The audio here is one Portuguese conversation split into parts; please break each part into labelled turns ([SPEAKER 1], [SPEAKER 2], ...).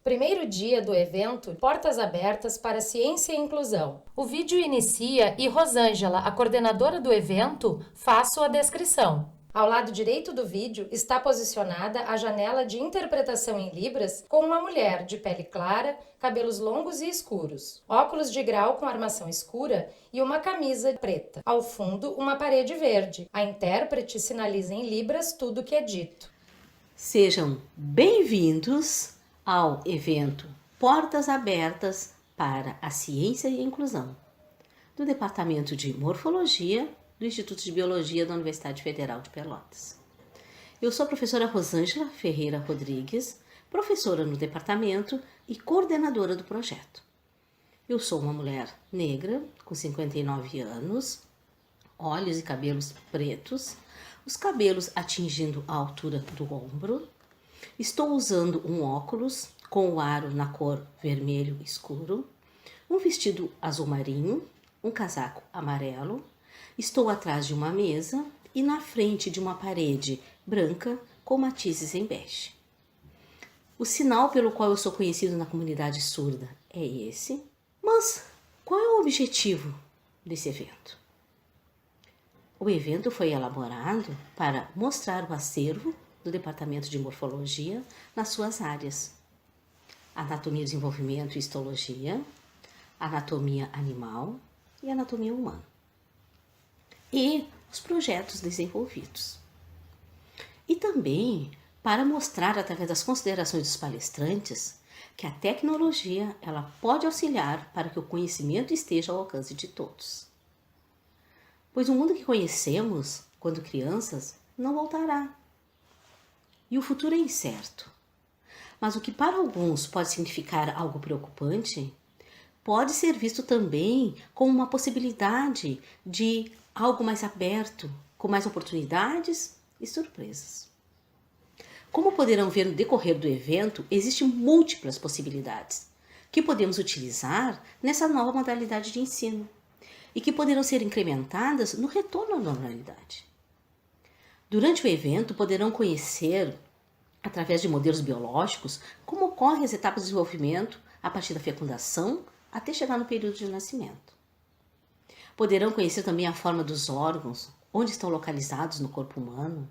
[SPEAKER 1] Primeiro dia do evento, Portas Abertas para Ciência e Inclusão. O vídeo inicia e Rosângela, a coordenadora do evento, faz sua descrição. Ao lado direito do vídeo está posicionada a janela de interpretação em Libras com uma mulher de pele clara, cabelos longos e escuros, óculos de grau com armação escura e uma camisa preta. Ao fundo, uma parede verde. A intérprete sinaliza em Libras tudo o que é dito.
[SPEAKER 2] Sejam bem-vindos ao evento Portas Abertas para a Ciência e a Inclusão, do Departamento de Morfologia do Instituto de Biologia da Universidade Federal de Pelotas. Eu sou a professora Rosângela Ferreira Rodrigues, professora no departamento e coordenadora do projeto. Eu sou uma mulher negra, com 59 anos, olhos e cabelos pretos, os cabelos atingindo a altura do ombro. Estou usando um óculos com o aro na cor vermelho escuro, um vestido azul marinho, um casaco amarelo. Estou atrás de uma mesa e na frente de uma parede branca com matizes em bege. O sinal pelo qual eu sou conhecido na comunidade surda é esse. Mas qual é o objetivo desse evento? O evento foi elaborado para mostrar o acervo do Departamento de Morfologia nas suas áreas: anatomia, desenvolvimento e histologia, anatomia animal e anatomia humana, e os projetos desenvolvidos. E também para mostrar, através das considerações dos palestrantes, que a tecnologia ela pode auxiliar para que o conhecimento esteja ao alcance de todos. Pois o mundo que conhecemos, quando crianças, não voltará. E o futuro é incerto. Mas o que para alguns pode significar algo preocupante, pode ser visto também como uma possibilidade de algo mais aberto, com mais oportunidades e surpresas. Como poderão ver no decorrer do evento, existem múltiplas possibilidades que podemos utilizar nessa nova modalidade de ensino e que poderão ser incrementadas no retorno à normalidade. Durante o evento, poderão conhecer, através de modelos biológicos, como ocorrem as etapas de desenvolvimento a partir da fecundação até chegar no período de nascimento. Poderão conhecer também a forma dos órgãos, onde estão localizados no corpo humano,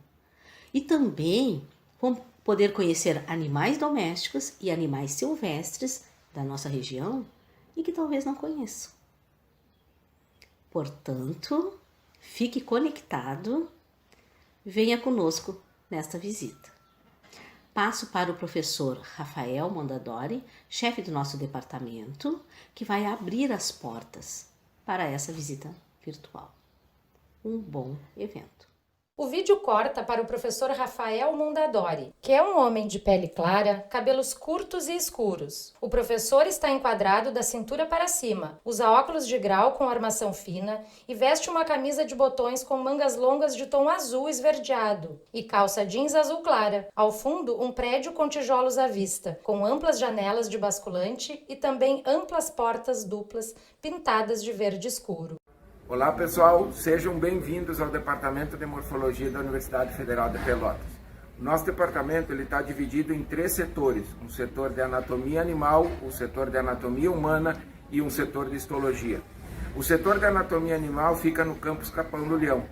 [SPEAKER 2] e também vão poder conhecer animais domésticos e animais silvestres da nossa região e que talvez não conheçam. Portanto, fique conectado, venha conosco nesta visita. Passo para o professor Rafael Mondadori, chefe do nosso departamento, que vai abrir as portas para essa visita virtual. Um bom evento.
[SPEAKER 1] O vídeo corta para o professor Rafael Mondadori, que é um homem de pele clara, cabelos curtos e escuros. O professor está enquadrado da cintura para cima, usa óculos de grau com armação fina e veste uma camisa de botões com mangas longas de tom azul esverdeado e calça jeans azul clara. Ao fundo, um prédio com tijolos à vista, com amplas janelas de basculante e também amplas portas duplas pintadas de verde escuro.
[SPEAKER 3] Olá pessoal, sejam bem-vindos ao Departamento de Morfologia da Universidade Federal de Pelotas. O nosso departamento está dividido em 3 setores: um setor de anatomia animal, um setor de anatomia humana e um setor de histologia. O setor de anatomia animal fica no campus Capão do Leão.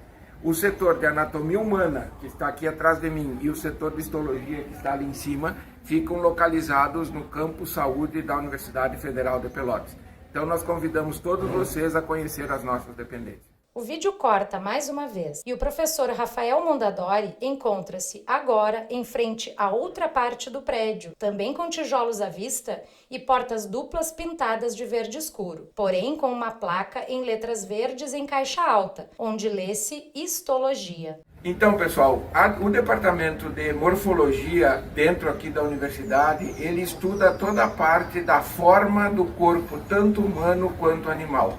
[SPEAKER 3] O setor de anatomia humana, que está aqui atrás de mim, e o setor de histologia, que está ali em cima, ficam localizados no campus Saúde da Universidade Federal de Pelotas. Então nós convidamos todos vocês a conhecer as nossas dependências.
[SPEAKER 1] O vídeo corta mais uma vez e o professor Rafael Mondadori encontra-se agora em frente à outra parte do prédio, também com tijolos à vista e portas duplas pintadas de verde escuro, porém com uma placa em letras verdes em caixa alta, onde lê-se histologia.
[SPEAKER 3] Então, pessoal, o departamento de morfologia dentro aqui da universidade, ele estuda toda a parte da forma do corpo, tanto humano quanto animal.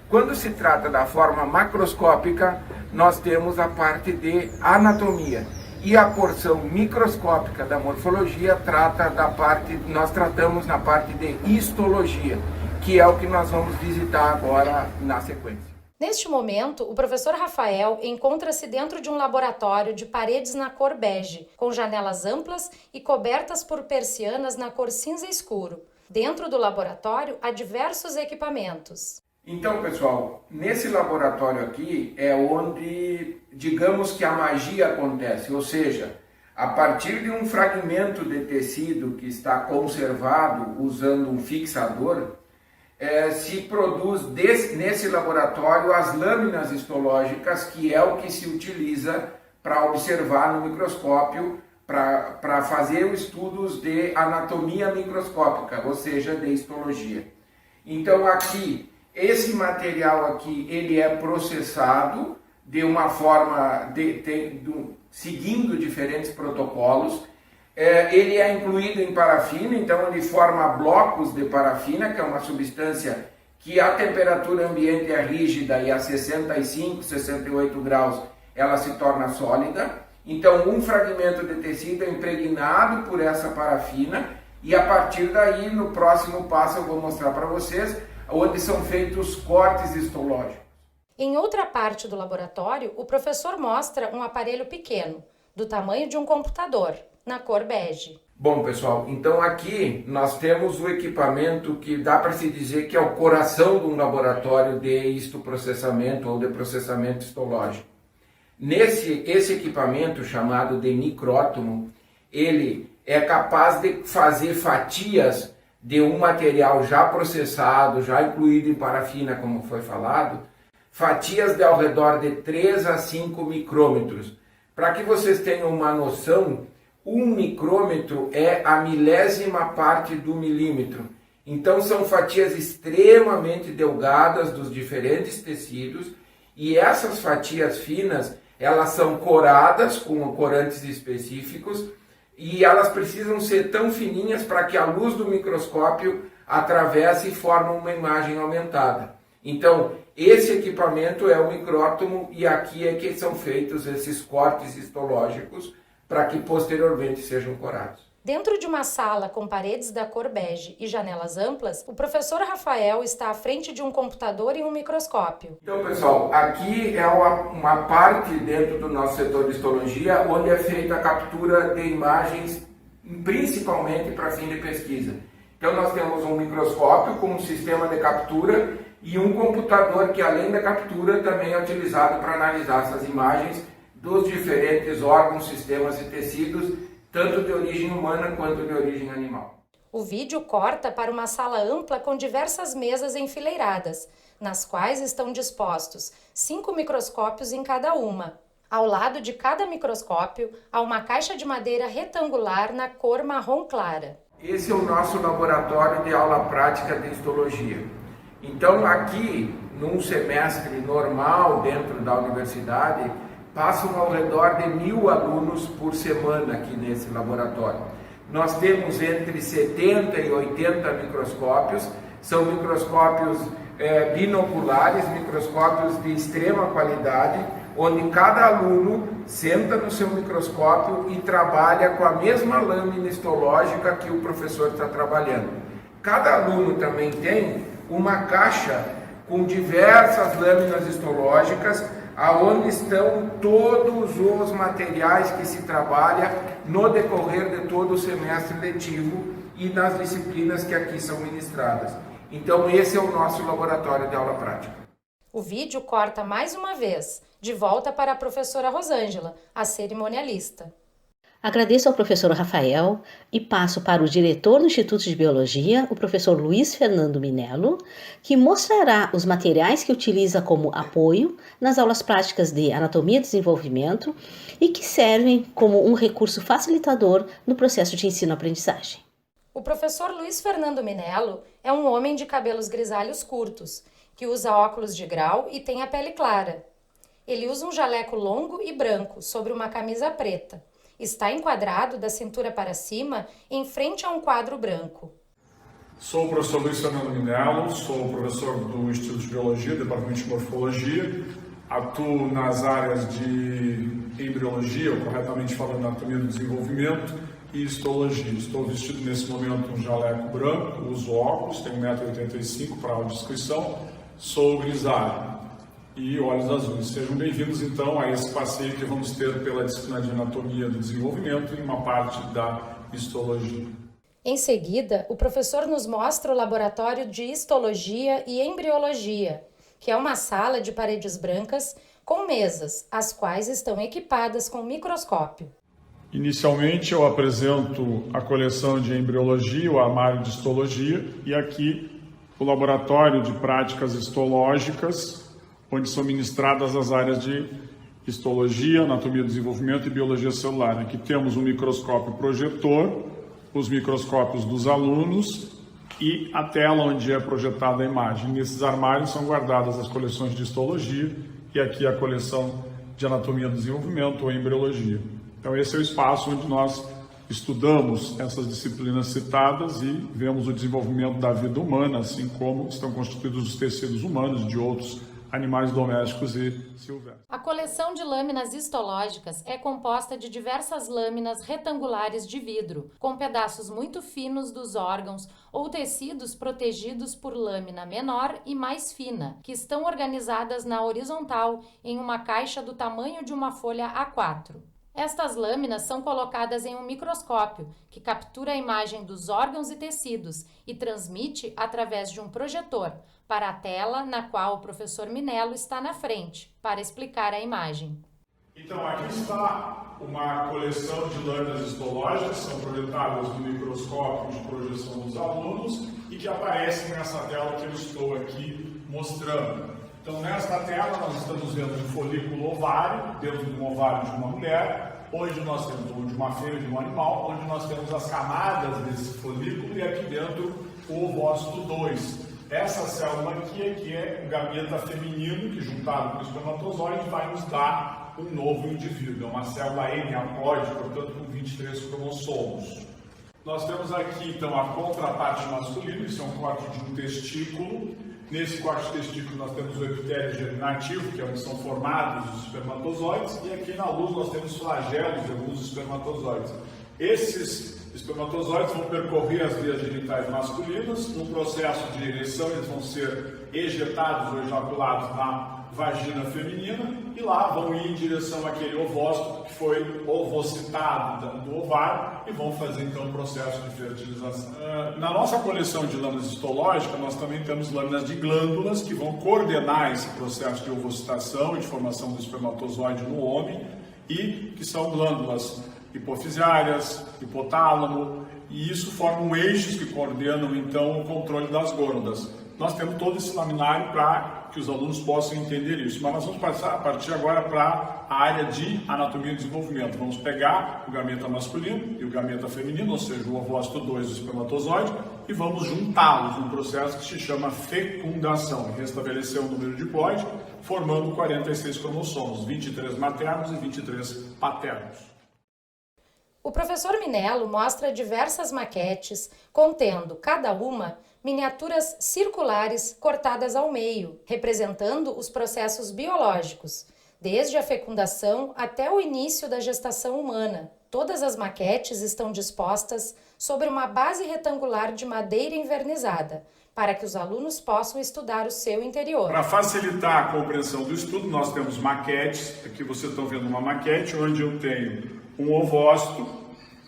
[SPEAKER 3] Quando se trata da forma macroscópica, nós temos a parte de anatomia. E a porção microscópica da morfologia nós tratamos na parte de histologia, que é o que nós vamos visitar agora na sequência.
[SPEAKER 1] Neste momento, o professor Rafael encontra-se dentro de um laboratório de paredes na cor bege, com janelas amplas e cobertas por persianas na cor cinza escuro. Dentro do laboratório há diversos equipamentos.
[SPEAKER 3] Então, pessoal, nesse laboratório aqui é onde, digamos que a magia acontece, ou seja, a partir de um fragmento de tecido que está conservado usando um fixador, se produz nesse laboratório as lâminas histológicas, que é o que se utiliza para observar no microscópio, para fazer estudos de anatomia microscópica, ou seja, de histologia. Então aqui, esse material aqui, ele é processado de uma forma, seguindo diferentes protocolos. Ele é incluído em parafina, então ele forma blocos de parafina, que é uma substância que a temperatura ambiente é rígida e a 65, 68 graus ela se torna sólida. Então um fragmento de tecido é impregnado por essa parafina e a partir daí, no próximo passo, eu vou mostrar para vocês onde são feitos cortes histológicos.
[SPEAKER 1] Em outra parte do laboratório, o professor mostra um aparelho pequeno, do tamanho de um computador, na cor bege.
[SPEAKER 3] Bom, pessoal, então aqui nós temos o equipamento que dá para se dizer que é o coração de um laboratório de histoprocessamento ou de processamento histológico. Esse equipamento, chamado de micrótomo, ele é capaz de fazer fatias de um material já processado, já incluído em parafina, como foi falado, fatias de ao redor de 3 a 5 micrômetros. Para que vocês tenham uma noção, 1 micrômetro é a milésima parte do milímetro. Então são fatias extremamente delgadas dos diferentes tecidos e essas fatias finas, elas são coradas com corantes específicos e elas precisam ser tão fininhas para que a luz do microscópio atravesse e forme uma imagem aumentada. Então, esse equipamento é o micrótomo e aqui é que são feitos esses cortes histológicos para que posteriormente sejam corados.
[SPEAKER 1] Dentro de uma sala com paredes da cor bege e janelas amplas, o professor Rafael está à frente de um computador e um microscópio.
[SPEAKER 3] Então, pessoal, aqui é uma parte dentro do nosso setor de histologia onde é feita a captura de imagens, principalmente para fim de pesquisa. Então, nós temos um microscópio com um sistema de captura e um computador que, além da captura, também é utilizado para analisar essas imagens dos diferentes órgãos, sistemas e tecidos, tanto de origem humana quanto de origem animal.
[SPEAKER 1] O vídeo corta para uma sala ampla com diversas mesas enfileiradas, nas quais estão dispostos 5 microscópios em cada uma. Ao lado de cada microscópio, há uma caixa de madeira retangular na cor marrom clara.
[SPEAKER 3] Esse é o nosso laboratório de aula prática de histologia. Então, aqui, num semestre normal dentro da universidade, passam ao redor de 1.000 alunos por semana aqui nesse laboratório. Nós temos entre 70 e 80 microscópios, são microscópios binoculares, microscópios de extrema qualidade, onde cada aluno senta no seu microscópio e trabalha com a mesma lâmina histológica que o professor está trabalhando. Cada aluno também tem uma caixa com diversas lâminas histológicas, aonde estão todos os materiais que se trabalha no decorrer de todo o semestre letivo e nas disciplinas que aqui são ministradas. Então esse é o nosso laboratório de aula prática.
[SPEAKER 1] O vídeo corta mais uma vez, de volta para a professora Rosângela, a cerimonialista.
[SPEAKER 2] Agradeço ao professor Rafael e passo para o diretor do Instituto de Biologia, o professor Luiz Fernando Minello, que mostrará os materiais que utiliza como apoio nas aulas práticas de Anatomia e Desenvolvimento e que servem como um recurso facilitador no processo de ensino-aprendizagem.
[SPEAKER 1] O professor Luiz Fernando Minello é um homem de cabelos grisalhos curtos, que usa óculos de grau e tem a pele clara. Ele usa um jaleco longo e branco sobre uma camisa preta. Está enquadrado da cintura para cima, em frente a um quadro branco.
[SPEAKER 4] Sou o professor Luiz Fernando Minello, sou professor do Instituto de Biologia, Departamento de Morfologia. Atuo nas áreas de embriologia, ou corretamente falando, anatomia do desenvolvimento e histologia. Estou vestido nesse momento um jaleco branco, uso óculos, tenho 1,85 m para a descrição, sou grisalho. e olhos azuis. Sejam bem-vindos, então, a esse passeio que vamos ter pela disciplina de Anatomia do Desenvolvimento e uma parte da Histologia.
[SPEAKER 1] Em seguida, o professor nos mostra o laboratório de Histologia e Embriologia, que é uma sala de paredes brancas com mesas, as quais estão equipadas com microscópio.
[SPEAKER 4] Inicialmente, eu apresento a coleção de Embriologia, o armário de Histologia, e aqui o laboratório de práticas histológicas, onde são ministradas as áreas de Histologia, Anatomia do Desenvolvimento e Biologia Celular. Aqui temos um microscópio projetor, os microscópios dos alunos e a tela onde é projetada a imagem. Nesses armários são guardadas as coleções de Histologia e aqui a coleção de Anatomia do Desenvolvimento ou Embriologia. Então esse é o espaço onde nós estudamos essas disciplinas citadas e vemos o desenvolvimento da vida humana, assim como estão constituídos os tecidos humanos e de outros animais domésticos e silvestres.
[SPEAKER 1] A coleção de lâminas histológicas é composta de diversas lâminas retangulares de vidro, com pedaços muito finos dos órgãos ou tecidos protegidos por lâmina menor e mais fina, que estão organizadas na horizontal em uma caixa do tamanho de uma folha A4. Estas lâminas são colocadas em um microscópio, que captura a imagem dos órgãos e tecidos e transmite através de um projetor para a tela na qual o professor Minello está na frente, para explicar a imagem.
[SPEAKER 4] Então, aqui está uma coleção de lâminas histológicas, são projetadas no microscópio de projeção dos alunos e que aparecem nessa tela que eu estou aqui mostrando. Então, nesta tela, nós estamos vendo um folículo ovário, dentro de um ovário de uma mulher, onde nós temos, ou de uma fêmea de um animal, onde nós temos as camadas desse folículo e aqui dentro o ovócito 2. Essa célula aqui é o gameta feminino, que juntado com o espermatozoide vai nos dar um novo indivíduo. É uma célula N haploide, portanto com 23 cromossomos. Nós temos aqui então a contraparte masculina, isso é um corte de um testículo. Nesse corte de testículo nós temos o epitélio germinativo, que é onde são formados os espermatozoides, e aqui na luz nós temos flagelos de alguns espermatozoides. Esses espermatozoides vão percorrer as vias genitais masculinas, no processo de ereção eles vão ser ejetados ou ejaculados na vagina feminina e lá vão ir em direção àquele ovócito que foi ovocitado do ovário e vão fazer então o processo de fertilização. Na nossa coleção de lâminas histológicas nós também temos lâminas de glândulas que vão coordenar esse processo de ovocitação e de formação do espermatozoide no homem e que são glândulas hipofisiárias, hipotálamo, e isso formam eixos que coordenam então o controle das gônadas. Nós temos todo esse laminário para que os alunos possam entender isso, mas nós vamos partir agora para a área de anatomia e desenvolvimento. Vamos pegar o gameta masculino e o gameta feminino, ou seja, o ovócito 2 do espermatozoide, e vamos juntá-los num processo que se chama fecundação, e restabelecer o número diploide, formando 46 cromossomos, 23 maternos e 23 paternos.
[SPEAKER 1] O professor Minello mostra diversas maquetes contendo, cada uma, miniaturas circulares cortadas ao meio, representando os processos biológicos, desde a fecundação até o início da gestação humana. Todas as maquetes estão dispostas sobre uma base retangular de madeira envernizada, para que os alunos possam estudar o seu interior.
[SPEAKER 4] Para facilitar a compreensão do estudo, nós temos maquetes. Aqui vocês estão vendo uma maquete onde eu tenho um ovócito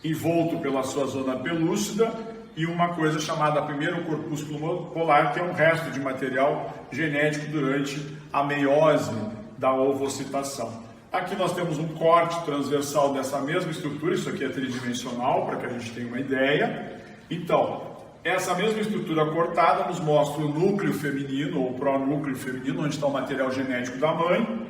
[SPEAKER 4] envolto pela sua zona pelúcida e uma coisa chamada primeiro corpúsculo polar, que é um resto de material genético durante a meiose da ovocitação. Aqui nós temos um corte transversal dessa mesma estrutura, isso aqui é tridimensional, para que a gente tenha uma ideia. Então, essa mesma estrutura cortada nos mostra o núcleo feminino, ou pronúcleo feminino, onde está o material genético da mãe,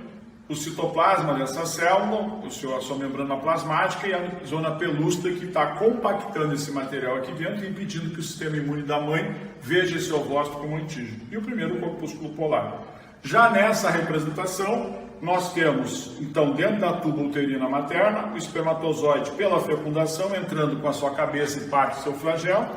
[SPEAKER 4] o citoplasma dessa célula, a sua membrana plasmática e a zona pelúcida que está compactando esse material aqui dentro e impedindo que o sistema imune da mãe veja esse ovócito como antígeno. E o primeiro corpúsculo polar. Já nessa representação, nós temos, então, dentro da tuba uterina materna, o espermatozoide pela fecundação entrando com a sua cabeça e parte do seu flagelo,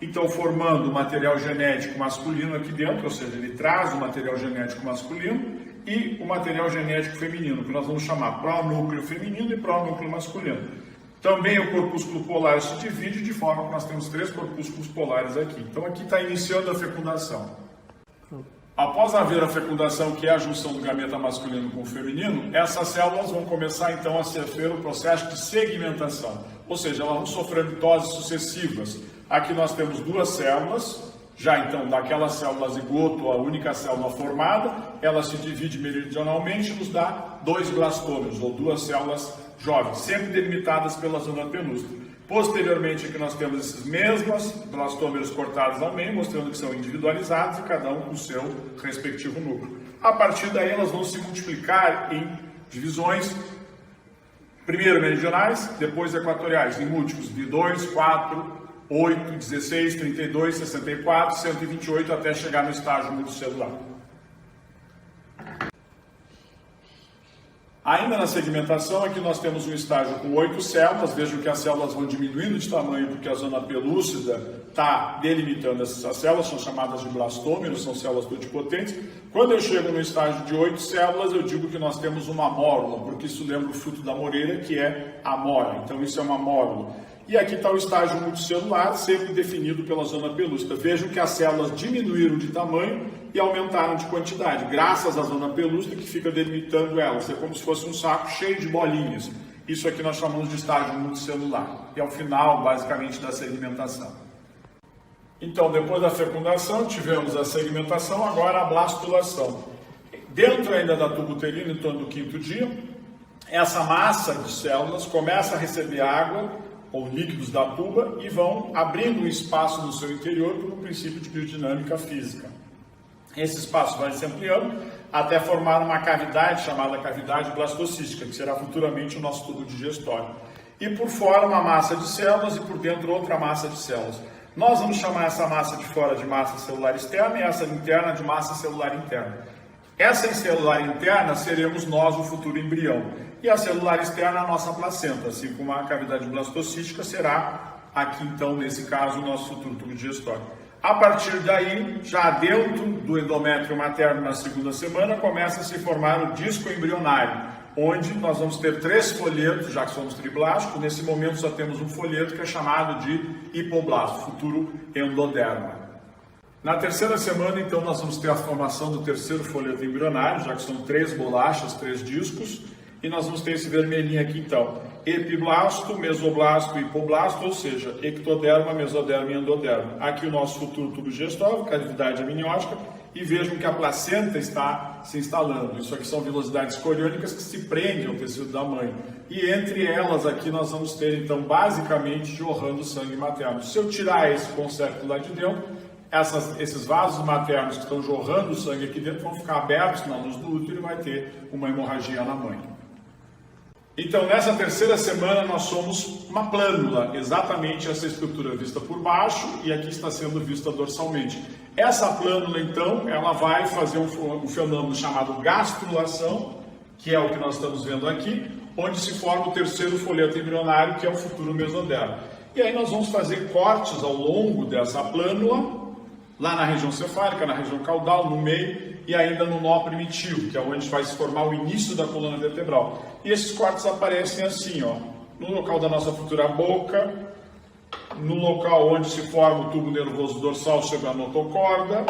[SPEAKER 4] então formando o material genético masculino aqui dentro, ou seja, ele traz o material genético masculino, e o material genético feminino, que nós vamos chamar pronúcleo feminino e pronúcleo masculino. Também o corpúsculo polar se divide de forma que nós temos 3 corpúsculos polares aqui. Então aqui está iniciando a fecundação. Após haver a fecundação, que é a junção do gameta masculino com o feminino, essas células vão começar então a sofrer o processo de segmentação, ou seja, elas vão sofrer mitoses sucessivas. Aqui nós temos duas células, já então daquela célula zigoto, a única célula formada, ela se divide meridionalmente e nos dá dois blastômeros, ou duas células jovens, sempre delimitadas pela zona pelúcida. Posteriormente, aqui nós temos esses mesmos blastômeros cortados ao meio, mostrando que são individualizados e cada um com o seu respectivo núcleo. A partir daí, elas vão se multiplicar em divisões, primeiro meridionais, depois equatoriais, em múltiplos de 2, 4, 8, 16, 32, 64, 128, até chegar no estágio multicelular. Ainda na segmentação, aqui nós temos um estágio com 8 células. Vejam que as células vão diminuindo de tamanho porque a zona pelúcida está delimitando essas células, são chamadas de blastômeros, são células pluripotentes. Quando eu chego no estágio de 8 células, eu digo que nós temos uma mórula, porque isso lembra o fruto da moreira, que é a mora. Então isso é uma mórula. E aqui está o estágio multicelular, sempre definido pela zona pelúcida. Vejam que as células diminuíram de tamanho e aumentaram de quantidade, graças à zona pelúcida que fica delimitando elas. É como se fosse um saco cheio de bolinhas. Isso aqui nós chamamos de estágio multicelular, que é o final, basicamente, da segmentação. Então, depois da fecundação, tivemos a segmentação, agora a blastulação. Dentro ainda da tuba uterina, em torno do 5º dia, essa massa de células começa a receber água ou líquidos da tuba e vão abrindo um espaço no seu interior por um princípio de biodinâmica física. Esse espaço vai se ampliando até formar uma cavidade chamada cavidade blastocística, que será futuramente o nosso tubo digestório. E por fora uma massa de células e por dentro outra massa de células. Nós vamos chamar essa massa de fora de massa celular externa e essa interna de massa celular interna. Essa celular interna seremos nós, o futuro embrião. E a celular externa, a nossa placenta, assim como a cavidade blastocística será aqui, então, nesse caso, o nosso futuro tubo digestório. A partir daí, já dentro do endométrio materno na 2ª semana, começa a se formar o disco embrionário, onde nós vamos ter 3 folhetos, já que somos triblásticos. Nesse momento só temos um folheto que é chamado de hipoblasto, futuro endoderma. Na 3ª semana, então, nós vamos ter a formação do 3º folheto embrionário, já que são 3 bolachas, 3 discos, e nós vamos ter esse vermelhinho aqui, então, epiblasto, mesoblasto e hipoblasto, ou seja, ectoderma, mesoderma e endoderma. Aqui o nosso futuro tubo digestório, cavidade amniótica, e vejam que a placenta está se instalando. Isso aqui são velocidades coriônicas que se prendem ao tecido da mãe. E entre elas aqui nós vamos ter, então, basicamente, jorrando sangue materno. Se eu tirar esse concepto lá de dentro, esses vasos maternos que estão jorrando sangue aqui dentro vão ficar abertos na luz do útero e vai ter uma hemorragia na mãe. Então, nessa 3ª semana, nós somos uma plânula, exatamente essa estrutura vista por baixo, e aqui está sendo vista dorsalmente. Essa plânula, então, ela vai fazer um fenômeno chamado gastrulação, que é o que nós estamos vendo aqui, onde se forma o 3º folheto embrionário, que é o futuro mesoderma. E aí nós vamos fazer cortes ao longo dessa plânula, lá na região cefálica, na região caudal, no meio, e ainda no nó primitivo, que é onde vai se formar o início da coluna vertebral. E esses cortes aparecem assim, ó, no local da nossa futura boca, no local onde se forma o tubo nervoso dorsal, chega a notocorda,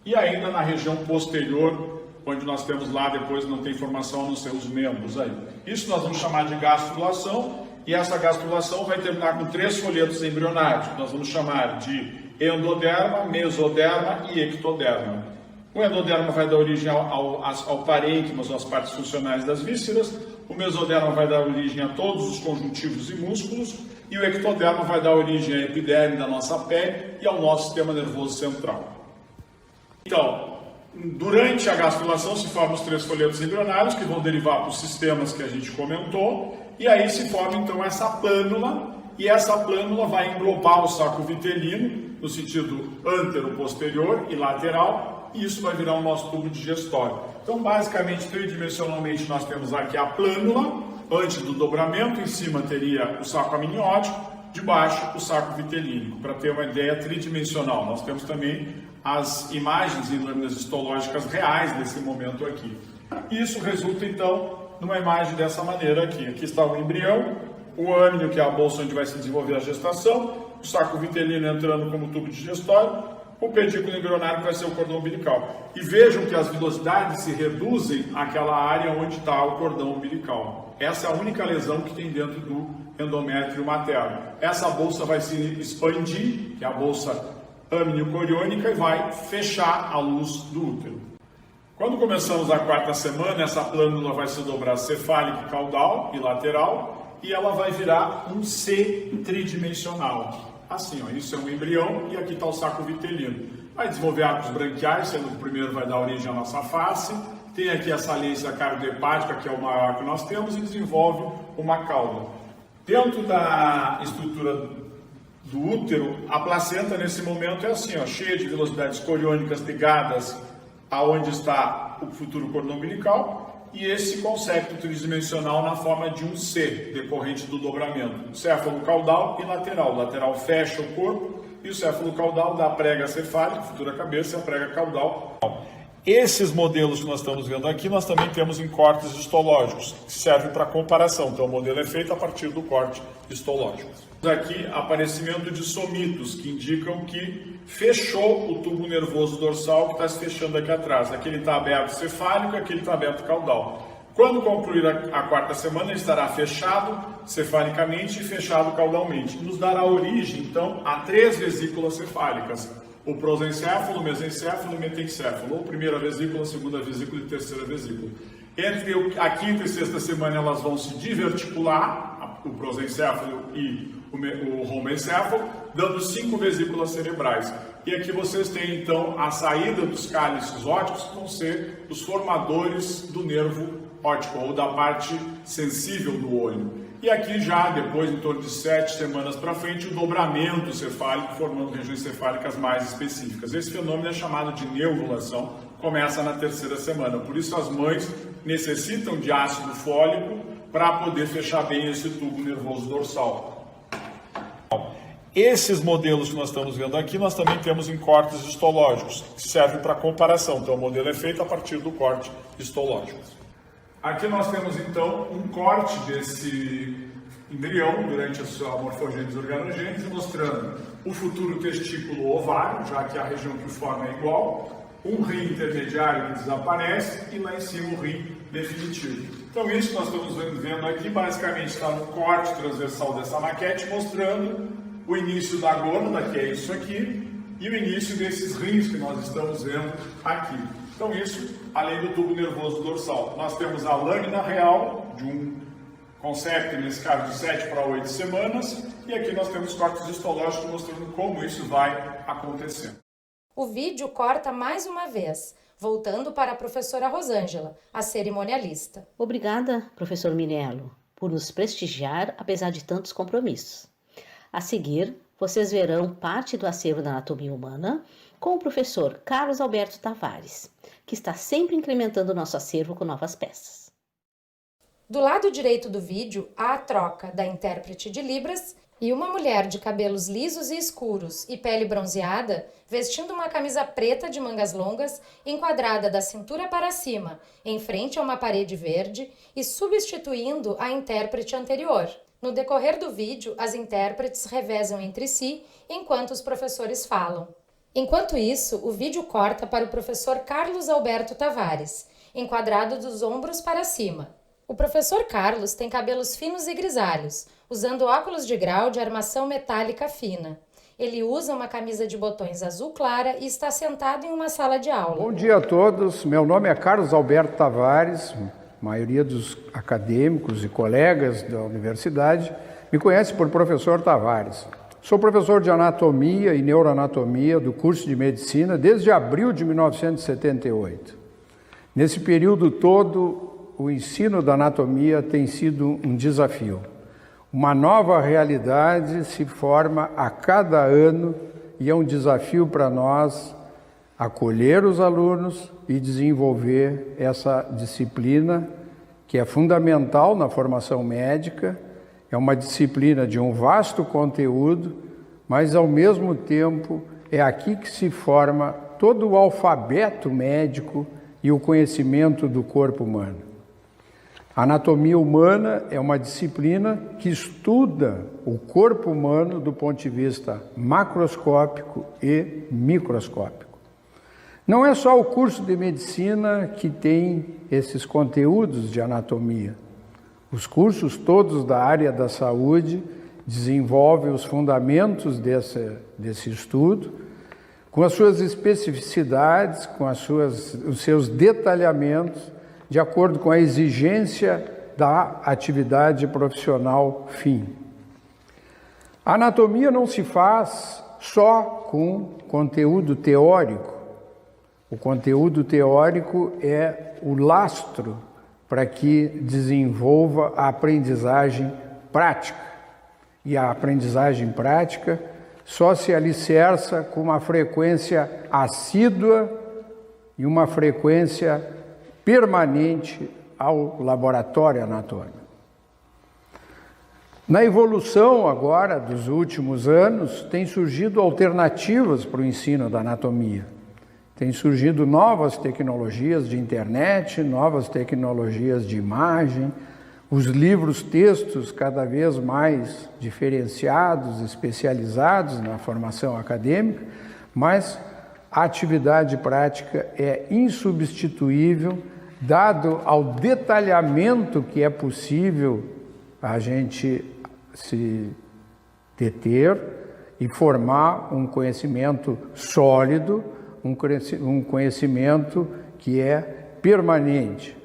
[SPEAKER 4] e ainda na região posterior, onde nós temos lá, depois não tem formação nos seus membros aí. Isso nós vamos chamar de gastrulação, e essa gastrulação vai terminar com 3 folhetos embrionários, que nós vamos chamar de endoderma, mesoderma e ectoderma. O endoderma vai dar origem ao parênquima, às partes funcionais das vísceras, o mesoderma vai dar origem a todos os conjuntivos e músculos, e o ectoderma vai dar origem à epiderme da nossa pele e ao nosso sistema nervoso central. Então, durante a gastrulação se formam os 3 folhetos embrionários, que vão derivar para os sistemas que a gente comentou, e aí se forma então essa plânula, e essa plânula vai englobar o saco vitelino, no sentido antero-posterior e lateral, e isso vai virar o nosso tubo digestório. Então, basicamente, tridimensionalmente, nós temos aqui a plânula, antes do dobramento, em cima teria o saco amniótico, de baixo o saco vitelínico, para ter uma ideia tridimensional. Nós temos também as imagens em lâminas histológicas reais desse momento aqui. Isso resulta, então, numa imagem dessa maneira aqui. Aqui está o embrião, o âmnio, que é a bolsa onde vai se desenvolver a gestação, o saco vitelino entrando como tubo digestório, o pedículo embrionário vai ser o cordão umbilical. E vejam que as velocidades se reduzem àquela área onde está o cordão umbilical. Essa é a única lesão que tem dentro do endométrio materno. Essa bolsa vai se expandir, que é a bolsa amniocoriônica, e vai fechar a luz do útero. Quando começamos a 4ª semana, essa plânula vai se dobrar cefálica, caudal e lateral, e ela vai virar um C tridimensional. Assim, ó, isso é um embrião e aqui está o saco vitelino. Vai desenvolver arcos branquiais, sendo que o primeiro vai dar origem à nossa face. Tem aqui a saliência cardiohepática, que é o maior que nós temos, e desenvolve uma cauda. Dentro da estrutura do útero, a placenta nesse momento é assim, ó, cheia de velocidades coriônicas ligadas aonde está o futuro cordão umbilical, e esse concepto tridimensional na forma de um C, decorrente do dobramento. Céfalo caudal e lateral. O lateral fecha o corpo e o céfalo caudal dá a prega cefálica, futura cabeça, e a prega caudal. Esses modelos que nós estamos vendo aqui, nós também temos em cortes histológicos, que servem para comparação. Então, o modelo é feito a partir do corte histológico. Aqui, aparecimento de somitos, que indicam que fechou o tubo nervoso dorsal, que está se fechando aqui atrás. Aqui ele está aberto cefálico, aqui ele está aberto caudal. Quando concluir a 4ª semana, ele estará fechado cefalicamente e fechado caudalmente. Nos dará origem, então, a 3 vesículas cefálicas. O prosencéfalo, o mesencéfalo e o metencéfalo, ou primeira vesícula, segunda vesícula e terceira vesícula. Entre a 5ª e 6ª semana elas vão se diverticular, o prosencéfalo e o romencéfalo, dando 5 vesículas cerebrais. E aqui vocês têm então a saída dos cálices ópticos, que vão ser os formadores do nervo óptico, ou da parte sensível do olho. E aqui já, depois, em torno de 7 semanas para frente, o dobramento cefálico, formando regiões cefálicas mais específicas. Esse fenômeno é chamado de neovulação, começa na 3ª semana. Por isso as mães necessitam de ácido fólico para poder fechar bem esse tubo nervoso dorsal. Esses modelos que nós estamos vendo aqui, nós também temos em cortes histológicos, que servem para comparação. Então o modelo é feito a partir do corte histológico. Aqui nós temos então um corte desse embrião durante a sua morfogênese organogênese, mostrando o futuro testículo ovário, já que a região que o forma é igual, um rim intermediário que desaparece e lá em cima o rim definitivo. Então isso que nós estamos vendo aqui basicamente está no corte transversal dessa maquete, mostrando o início da gônada, que é isso aqui, e o início desses rins que nós estamos vendo aqui. Então isso, além do tubo nervoso dorsal. Nós temos a lâmina real de um concepto, nesse caso, de 7 para 8 semanas, e aqui nós temos cortes histológicos mostrando como isso vai acontecendo.
[SPEAKER 1] O vídeo corta mais uma vez, voltando para a professora Rosângela, a cerimonialista.
[SPEAKER 2] Obrigada, professor Minello, por nos prestigiar apesar de tantos compromissos. A seguir, vocês verão parte do acervo da anatomia humana com o professor Carlos Alberto Tavares, que está sempre incrementando o nosso acervo com novas peças.
[SPEAKER 1] Do lado direito do vídeo, há a troca da intérprete de Libras e uma mulher de cabelos lisos e escuros e pele bronzeada, vestindo uma camisa preta de mangas longas, enquadrada da cintura para cima, em frente a uma parede verde e substituindo a intérprete anterior. No decorrer do vídeo, as intérpretes revezam entre si enquanto os professores falam. Enquanto isso, o vídeo corta para o professor Carlos Alberto Tavares, enquadrado dos ombros para cima. O professor Carlos tem cabelos finos e grisalhos, usando óculos de grau de armação metálica fina. Ele usa uma camisa de botões azul clara e está sentado em uma sala de aula.
[SPEAKER 5] Bom dia a todos, meu nome é Carlos Alberto Tavares. A maioria dos acadêmicos e colegas da universidade me conhece por professor Tavares. Sou professor de anatomia e neuroanatomia do curso de medicina desde abril de 1978. Nesse período todo, o ensino da anatomia tem sido um desafio. Uma nova realidade se forma a cada ano e é um desafio para nós acolher os alunos e desenvolver essa disciplina que é fundamental na formação médica. É uma disciplina de um vasto conteúdo, mas ao mesmo tempo é aqui que se forma todo o alfabeto médico e o conhecimento do corpo humano. A anatomia humana é uma disciplina que estuda o corpo humano do ponto de vista macroscópico e microscópico. Não é só o curso de medicina que tem esses conteúdos de anatomia. Os cursos todos da área da saúde desenvolvem os fundamentos desse estudo, com as suas especificidades, com os seus detalhamentos, de acordo com a exigência da atividade profissional fim. A anatomia não se faz só com conteúdo teórico. O conteúdo teórico é o lastro para que desenvolva a aprendizagem prática. E a aprendizagem prática só se alicerça com uma frequência assídua e uma frequência permanente ao laboratório anatômico. Na evolução agora dos últimos anos, tem surgido alternativas para o ensino da anatomia. Tem surgido novas tecnologias de internet, novas tecnologias de imagem, os livros textos cada vez mais diferenciados, especializados na formação acadêmica, mas a atividade prática é insubstituível, dado ao detalhamento que é possível a gente se deter e formar um conhecimento sólido, um conhecimento que é permanente.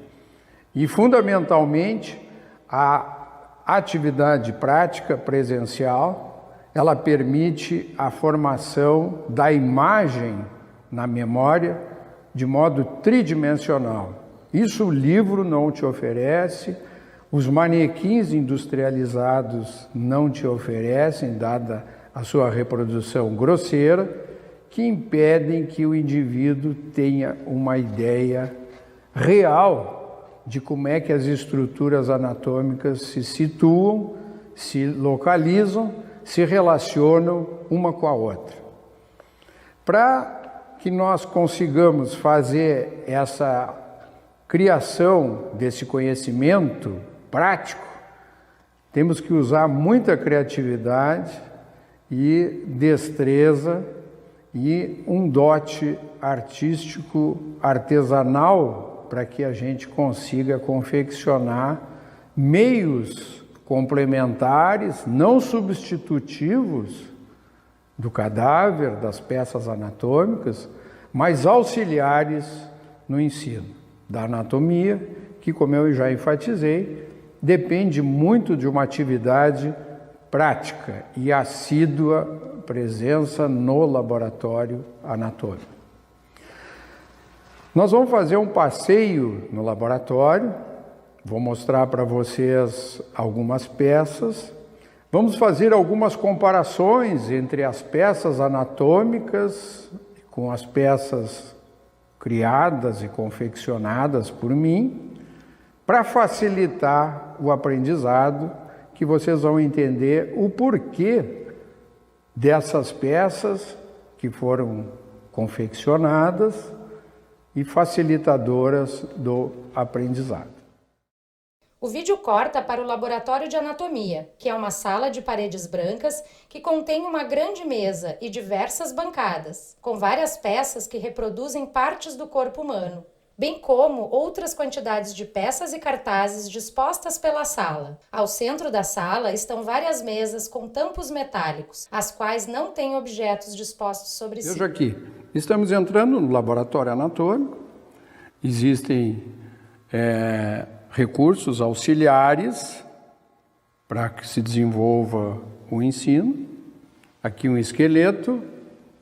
[SPEAKER 5] E, fundamentalmente, a atividade prática presencial, ela permite a formação da imagem na memória de modo tridimensional. Isso o livro não te oferece, os manequins industrializados não te oferecem, dada a sua reprodução grosseira, que impedem que o indivíduo tenha uma ideia real de como é que as estruturas anatômicas se situam, se localizam, se relacionam uma com a outra. Para que nós consigamos fazer essa criação desse conhecimento prático, temos que usar muita criatividade e destreza e um dote artístico, artesanal, para que a gente consiga confeccionar meios complementares, não substitutivos do cadáver, das peças anatômicas, mas auxiliares no ensino da anatomia, que, como eu já enfatizei, depende muito de uma atividade prática e assídua presença no laboratório anatômico. Nós vamos fazer um passeio no laboratório, vou mostrar para vocês algumas peças, vamos fazer algumas comparações entre as peças anatômicas com as peças criadas e confeccionadas por mim, para facilitar o aprendizado, que vocês vão entender o porquê dessas peças que foram confeccionadas e facilitadoras do aprendizado.
[SPEAKER 1] O vídeo corta para o laboratório de anatomia, que é uma sala de paredes brancas que contém uma grande mesa e diversas bancadas, com várias peças que reproduzem partes do corpo humano, bem como outras quantidades de peças e cartazes dispostas pela sala. Ao centro da sala estão várias mesas com tampos metálicos, as quais não têm objetos dispostos sobre si.
[SPEAKER 5] Veja aqui, estamos entrando no laboratório anatômico, existem recursos auxiliares para que se desenvolva o ensino. Aqui um esqueleto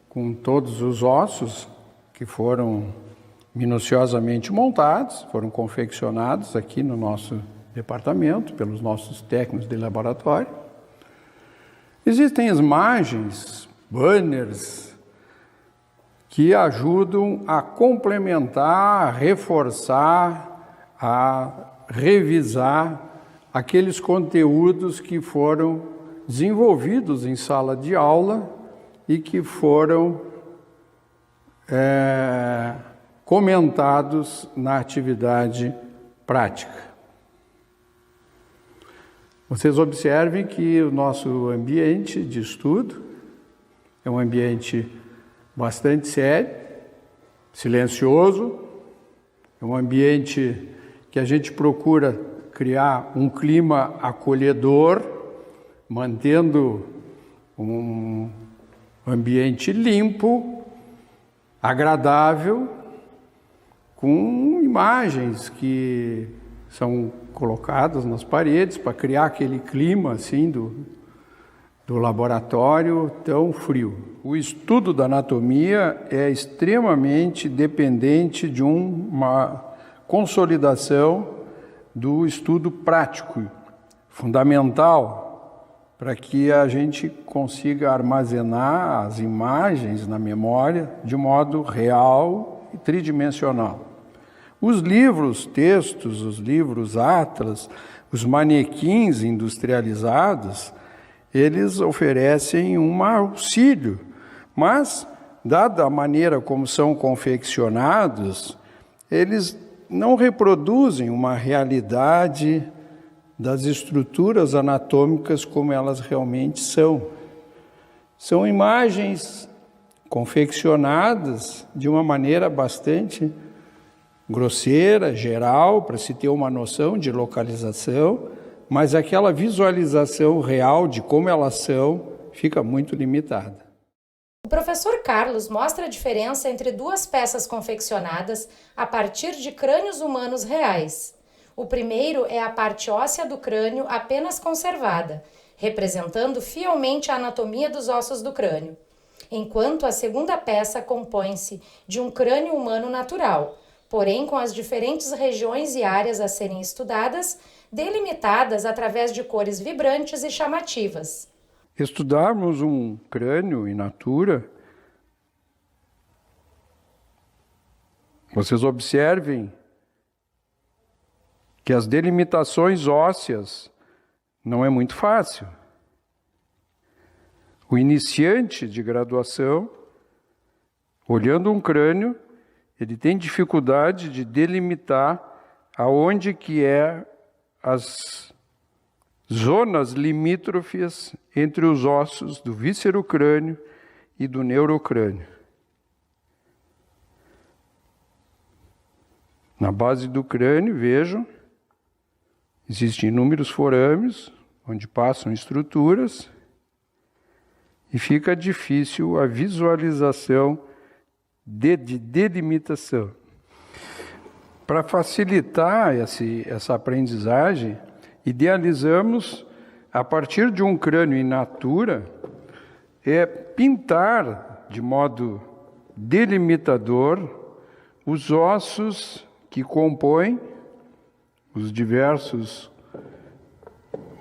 [SPEAKER 5] com todos os ossos que foram minuciosamente montados, foram confeccionados aqui no nosso departamento, pelos nossos técnicos de laboratório. Existem imagens, banners, que ajudam a complementar, a reforçar, a revisar aqueles conteúdos que foram desenvolvidos em sala de aula e que foram comentados na atividade prática. Vocês observem que o nosso ambiente de estudo é um ambiente bastante sério, silencioso, é um ambiente que a gente procura criar um clima acolhedor, mantendo um ambiente limpo, agradável, com imagens que são colocadas nas paredes para criar aquele clima assim do laboratório tão frio. O estudo da anatomia é extremamente dependente de uma consolidação do estudo prático, fundamental para que a gente consiga armazenar as imagens na memória de modo real e tridimensional. Os livros textos, os livros atlas, os manequins industrializados, eles oferecem um auxílio, mas, dada a maneira como são confeccionados, eles não reproduzem uma realidade das estruturas anatômicas como elas realmente são. São imagens confeccionadas de uma maneira bastante grosseira, geral, para se ter uma noção de localização, mas aquela visualização real de como elas são fica muito limitada.
[SPEAKER 1] O professor Carlos mostra a diferença entre duas peças confeccionadas a partir de crânios humanos reais. O primeiro é a parte óssea do crânio apenas conservada, representando fielmente a anatomia dos ossos do crânio, enquanto a segunda peça compõe-se de um crânio humano natural, porém com as diferentes regiões e áreas a serem estudadas, delimitadas através de cores vibrantes e chamativas.
[SPEAKER 5] Estudarmos um crânio in natura, vocês observem que as delimitações ósseas não é muito fácil. O iniciante de graduação, olhando um crânio, ele tem dificuldade de delimitar aonde que é as zonas limítrofes entre os ossos do víscero-crânio e do neurocrânio. Na base do crânio, vejam, existem inúmeros forâmeos onde passam estruturas e fica difícil a visualização de delimitação. Para facilitar essa aprendizagem, idealizamos, a partir de um crânio in natura, pintar de modo delimitador os ossos que compõem, os diversos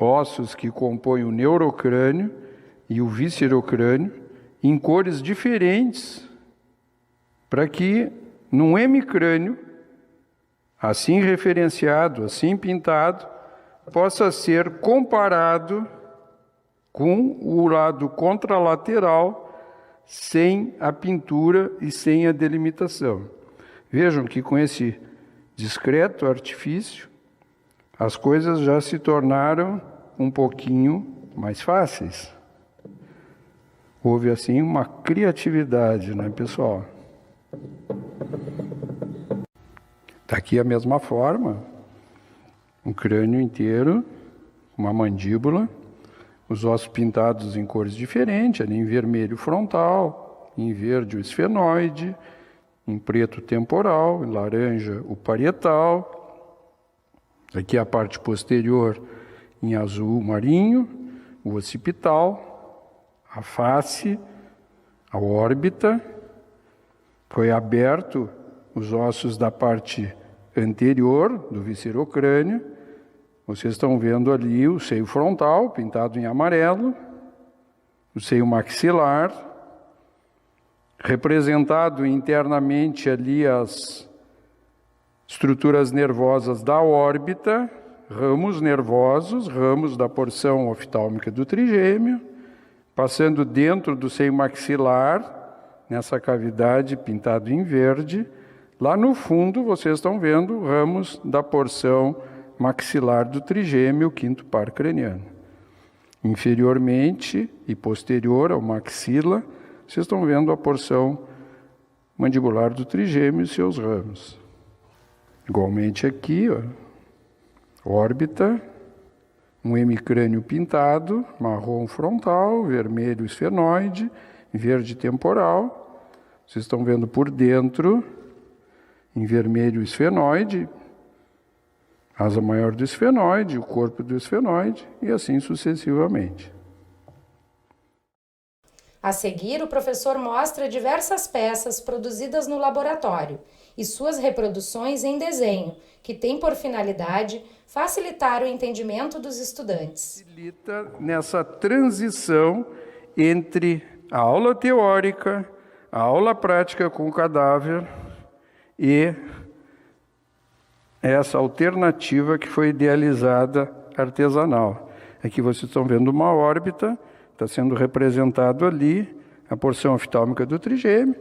[SPEAKER 5] ossos que compõem o neurocrânio e o víscerocrânio, em cores diferentes, para que, num hemicrânio, assim referenciado, assim pintado, possa ser comparado com o lado contralateral, sem a pintura e sem a delimitação. Vejam que com esse discreto artifício, as coisas já se tornaram um pouquinho mais fáceis. Houve, assim, uma criatividade, né, pessoal? Está aqui a mesma forma, um crânio inteiro, uma mandíbula, os ossos pintados em cores diferentes, ali em vermelho frontal, em verde o esfenoide, em preto temporal, em laranja o parietal, aqui a parte posterior em azul marinho, o occipital, a face, a órbita, foi aberto os ossos da parte anterior do viscerocrânio. Vocês estão vendo ali o seio frontal, pintado em amarelo, o seio maxilar, representado internamente ali as estruturas nervosas da órbita, ramos nervosos, ramos da porção oftálmica do trigêmeo, passando dentro do seio maxilar, nessa cavidade pintado em verde. Lá no fundo vocês estão vendo ramos da porção maxilar do trigêmeo, quinto par craniano. Inferiormente e posterior ao maxila, vocês estão vendo a porção mandibular do trigêmeo e seus ramos. Igualmente aqui, ó, órbita, um hemicrânio pintado, marrom frontal, vermelho esfenoide, verde temporal. Vocês estão vendo por dentro, em vermelho esfenoide, asa maior do esfenoide, o corpo do esfenoide e assim sucessivamente.
[SPEAKER 1] A seguir, o professor mostra diversas peças produzidas no laboratório e suas reproduções em desenho, que tem por finalidade facilitar o entendimento dos estudantes.
[SPEAKER 5] Facilita nessa transição entre a aula teórica, a aula prática com o cadáver e essa alternativa que foi idealizada artesanal. Aqui vocês estão vendo uma órbita, está sendo representado ali a porção oftálmica do trigêmeo.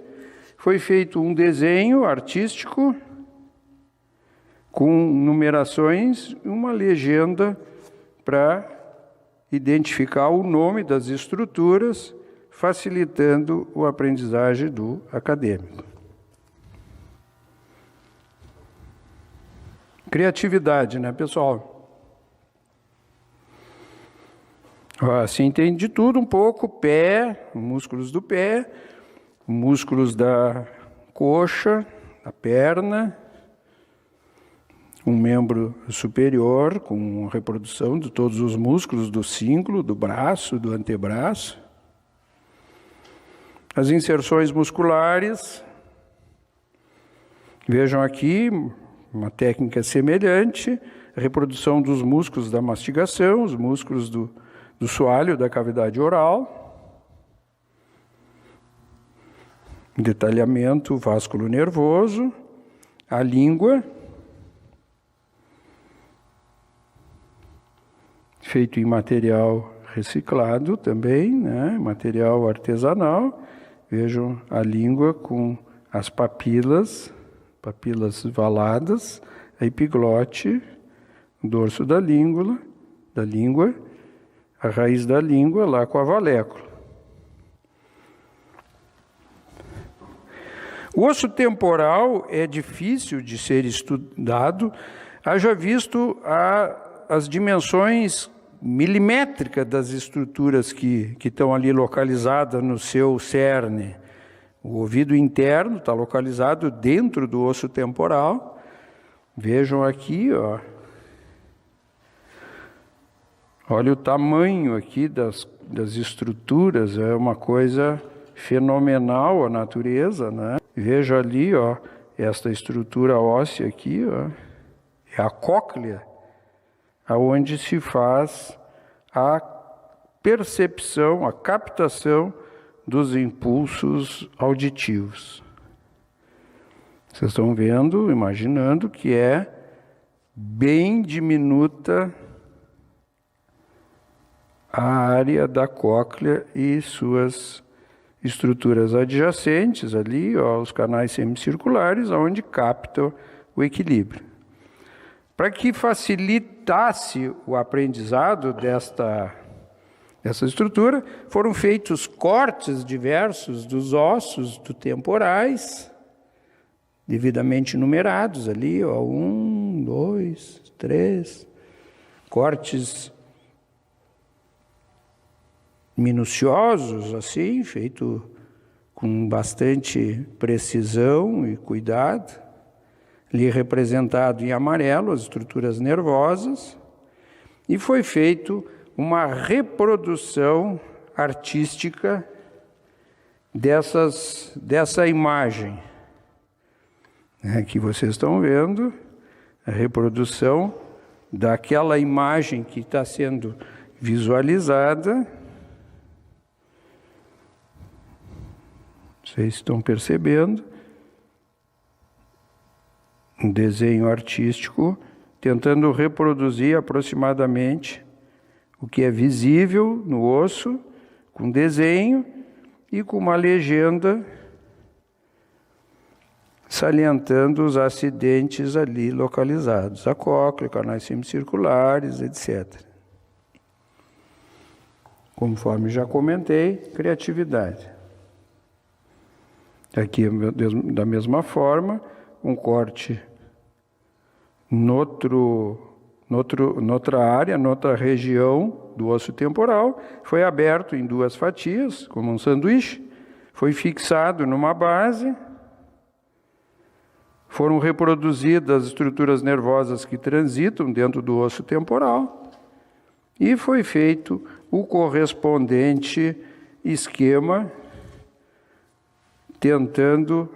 [SPEAKER 5] Foi feito um desenho artístico com numerações e uma legenda para identificar o nome das estruturas, facilitando a aprendizagem do acadêmico. Criatividade, né, pessoal? Assim tem de tudo um pouco: pé, músculos do pé, músculos da coxa, da perna, um membro superior com reprodução de todos os músculos do cíngulo, do braço, do antebraço. As inserções musculares, vejam aqui uma técnica semelhante, a reprodução dos músculos da mastigação, os músculos do soalho da cavidade oral, detalhamento vásculo nervoso, a língua, feito em material reciclado também, né? Material artesanal. Vejam a língua com as papilas valadas, a epiglote, o dorso da língua, a raiz da língua lá com a valécula. O osso temporal é difícil de ser estudado, haja visto as dimensões milimétricas das estruturas que estão ali localizadas no seu cerne. O ouvido interno está localizado dentro do osso temporal. Vejam aqui, ó. Olha o tamanho aqui das estruturas, é uma coisa fenomenal a natureza, né? Veja ali, ó, esta estrutura óssea aqui, ó, é a cóclea, aonde se faz a percepção, a captação dos impulsos auditivos. Vocês estão vendo, imaginando que é bem diminuta a área da cóclea e suas estruturas adjacentes ali, ó, os canais semicirculares, onde captam o equilíbrio. Para que facilitasse o aprendizado dessa estrutura, foram feitos cortes diversos dos ossos temporais, devidamente numerados ali, ó, 1, 2, 3, cortes minuciosos, assim, feito com bastante precisão e cuidado. Ali representado em amarelo as estruturas nervosas, e foi feito uma reprodução artística dessa imagem. Aqui vocês estão vendo a reprodução daquela imagem que está sendo visualizada. Vocês estão percebendo um desenho artístico tentando reproduzir aproximadamente o que é visível no osso, com desenho e com uma legenda salientando os acidentes ali localizados, a cóclea, canais semicirculares, etc. Conforme já comentei, criatividade. Aqui, da mesma forma, um corte noutra área, noutra região do osso temporal, foi aberto em 2 fatias, como um sanduíche, foi fixado numa base, foram reproduzidas as estruturas nervosas que transitam dentro do osso temporal e foi feito o correspondente esquema, tentando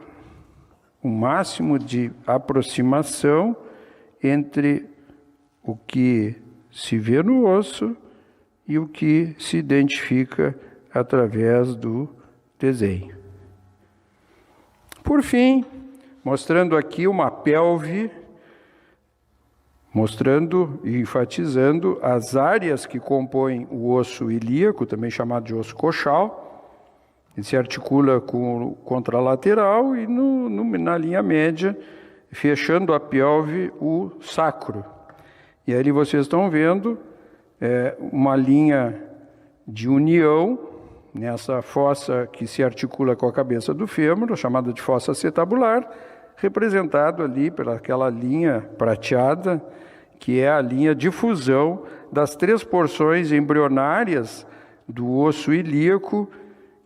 [SPEAKER 5] o máximo de aproximação entre o que se vê no osso e o que se identifica através do desenho. Por fim, mostrando aqui uma pelve, mostrando e enfatizando as áreas que compõem o osso ilíaco, também chamado de osso coxal. Ele se articula com o contralateral e na linha média, fechando a pelve, o sacro. E ali vocês estão vendo uma linha de união nessa fossa que se articula com a cabeça do fêmur, chamada de fossa acetabular, representado ali pelaquela linha prateada, que é a linha de fusão das 3 porções embrionárias do osso ilíaco,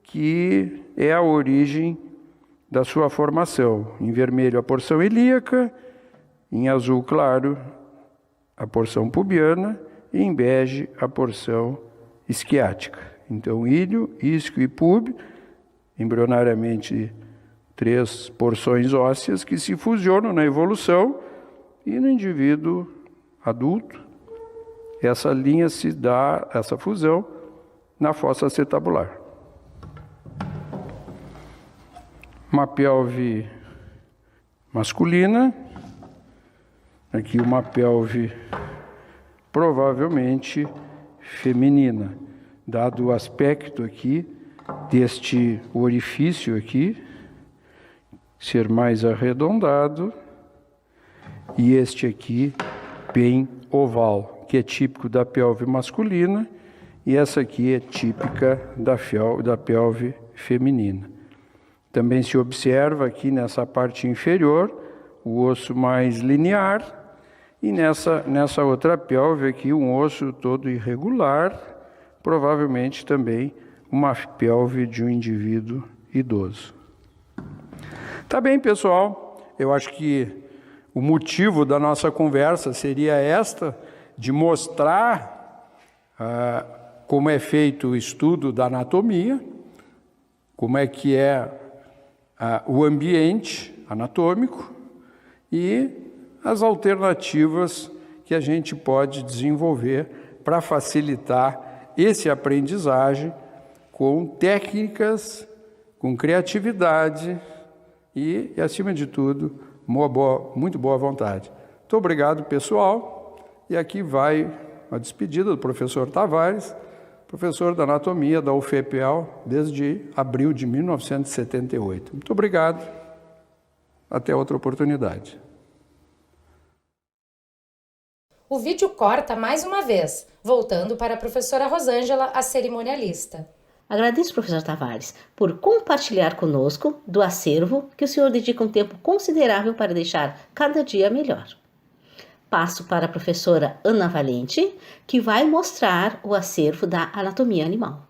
[SPEAKER 5] que é a origem da sua formação. Em vermelho, a porção ilíaca, em azul claro, a porção pubiana, e em bege, a porção isquiática. Então, ilho, isquio e púbio, embrionariamente 3 porções ósseas que se fusionam na evolução, e no indivíduo adulto, essa linha se dá, essa fusão, na fossa acetabular. Uma pelve masculina, aqui uma pelve provavelmente feminina, dado o aspecto aqui deste orifício aqui, ser mais arredondado, e este aqui bem oval, que é típico da pelve masculina, e essa aqui é típica da pelve feminina. Também se observa aqui nessa parte inferior o osso mais linear e nessa outra pelve aqui um osso todo irregular, provavelmente também uma pelve de um indivíduo idoso. Tá bem, pessoal, eu acho que o motivo da nossa conversa seria de mostrar como é feito o estudo da anatomia, como é que é o ambiente anatômico e as alternativas que a gente pode desenvolver para facilitar esse aprendizagem com técnicas, com criatividade e acima de tudo, muito boa vontade. Muito obrigado, pessoal. E aqui vai a despedida do professor Tavares, professor da anatomia da UFPEL desde abril de 1978. Muito obrigado. Até outra oportunidade.
[SPEAKER 1] O vídeo corta mais uma vez, voltando para a professora Rosângela, a cerimonialista.
[SPEAKER 2] Agradeço, professor Tavares, por compartilhar conosco do acervo que o senhor dedica um tempo considerável para deixar cada dia melhor. Passo para a professora Ana Valente, que vai mostrar o acervo da anatomia animal.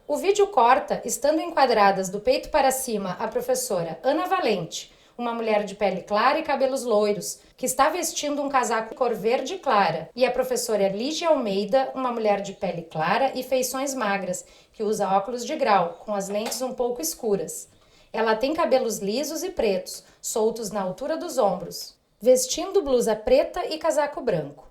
[SPEAKER 1] O vídeo corta, estando enquadradas do peito para cima a professora Ana Valente, uma mulher de pele clara e cabelos loiros, que está vestindo um casaco cor verde clara, e a professora Lígia Almeida, uma mulher de pele clara e feições magras, que usa óculos de grau, com as lentes um pouco escuras. Ela tem cabelos lisos e pretos, soltos na altura dos ombros, vestindo blusa preta e casaco branco.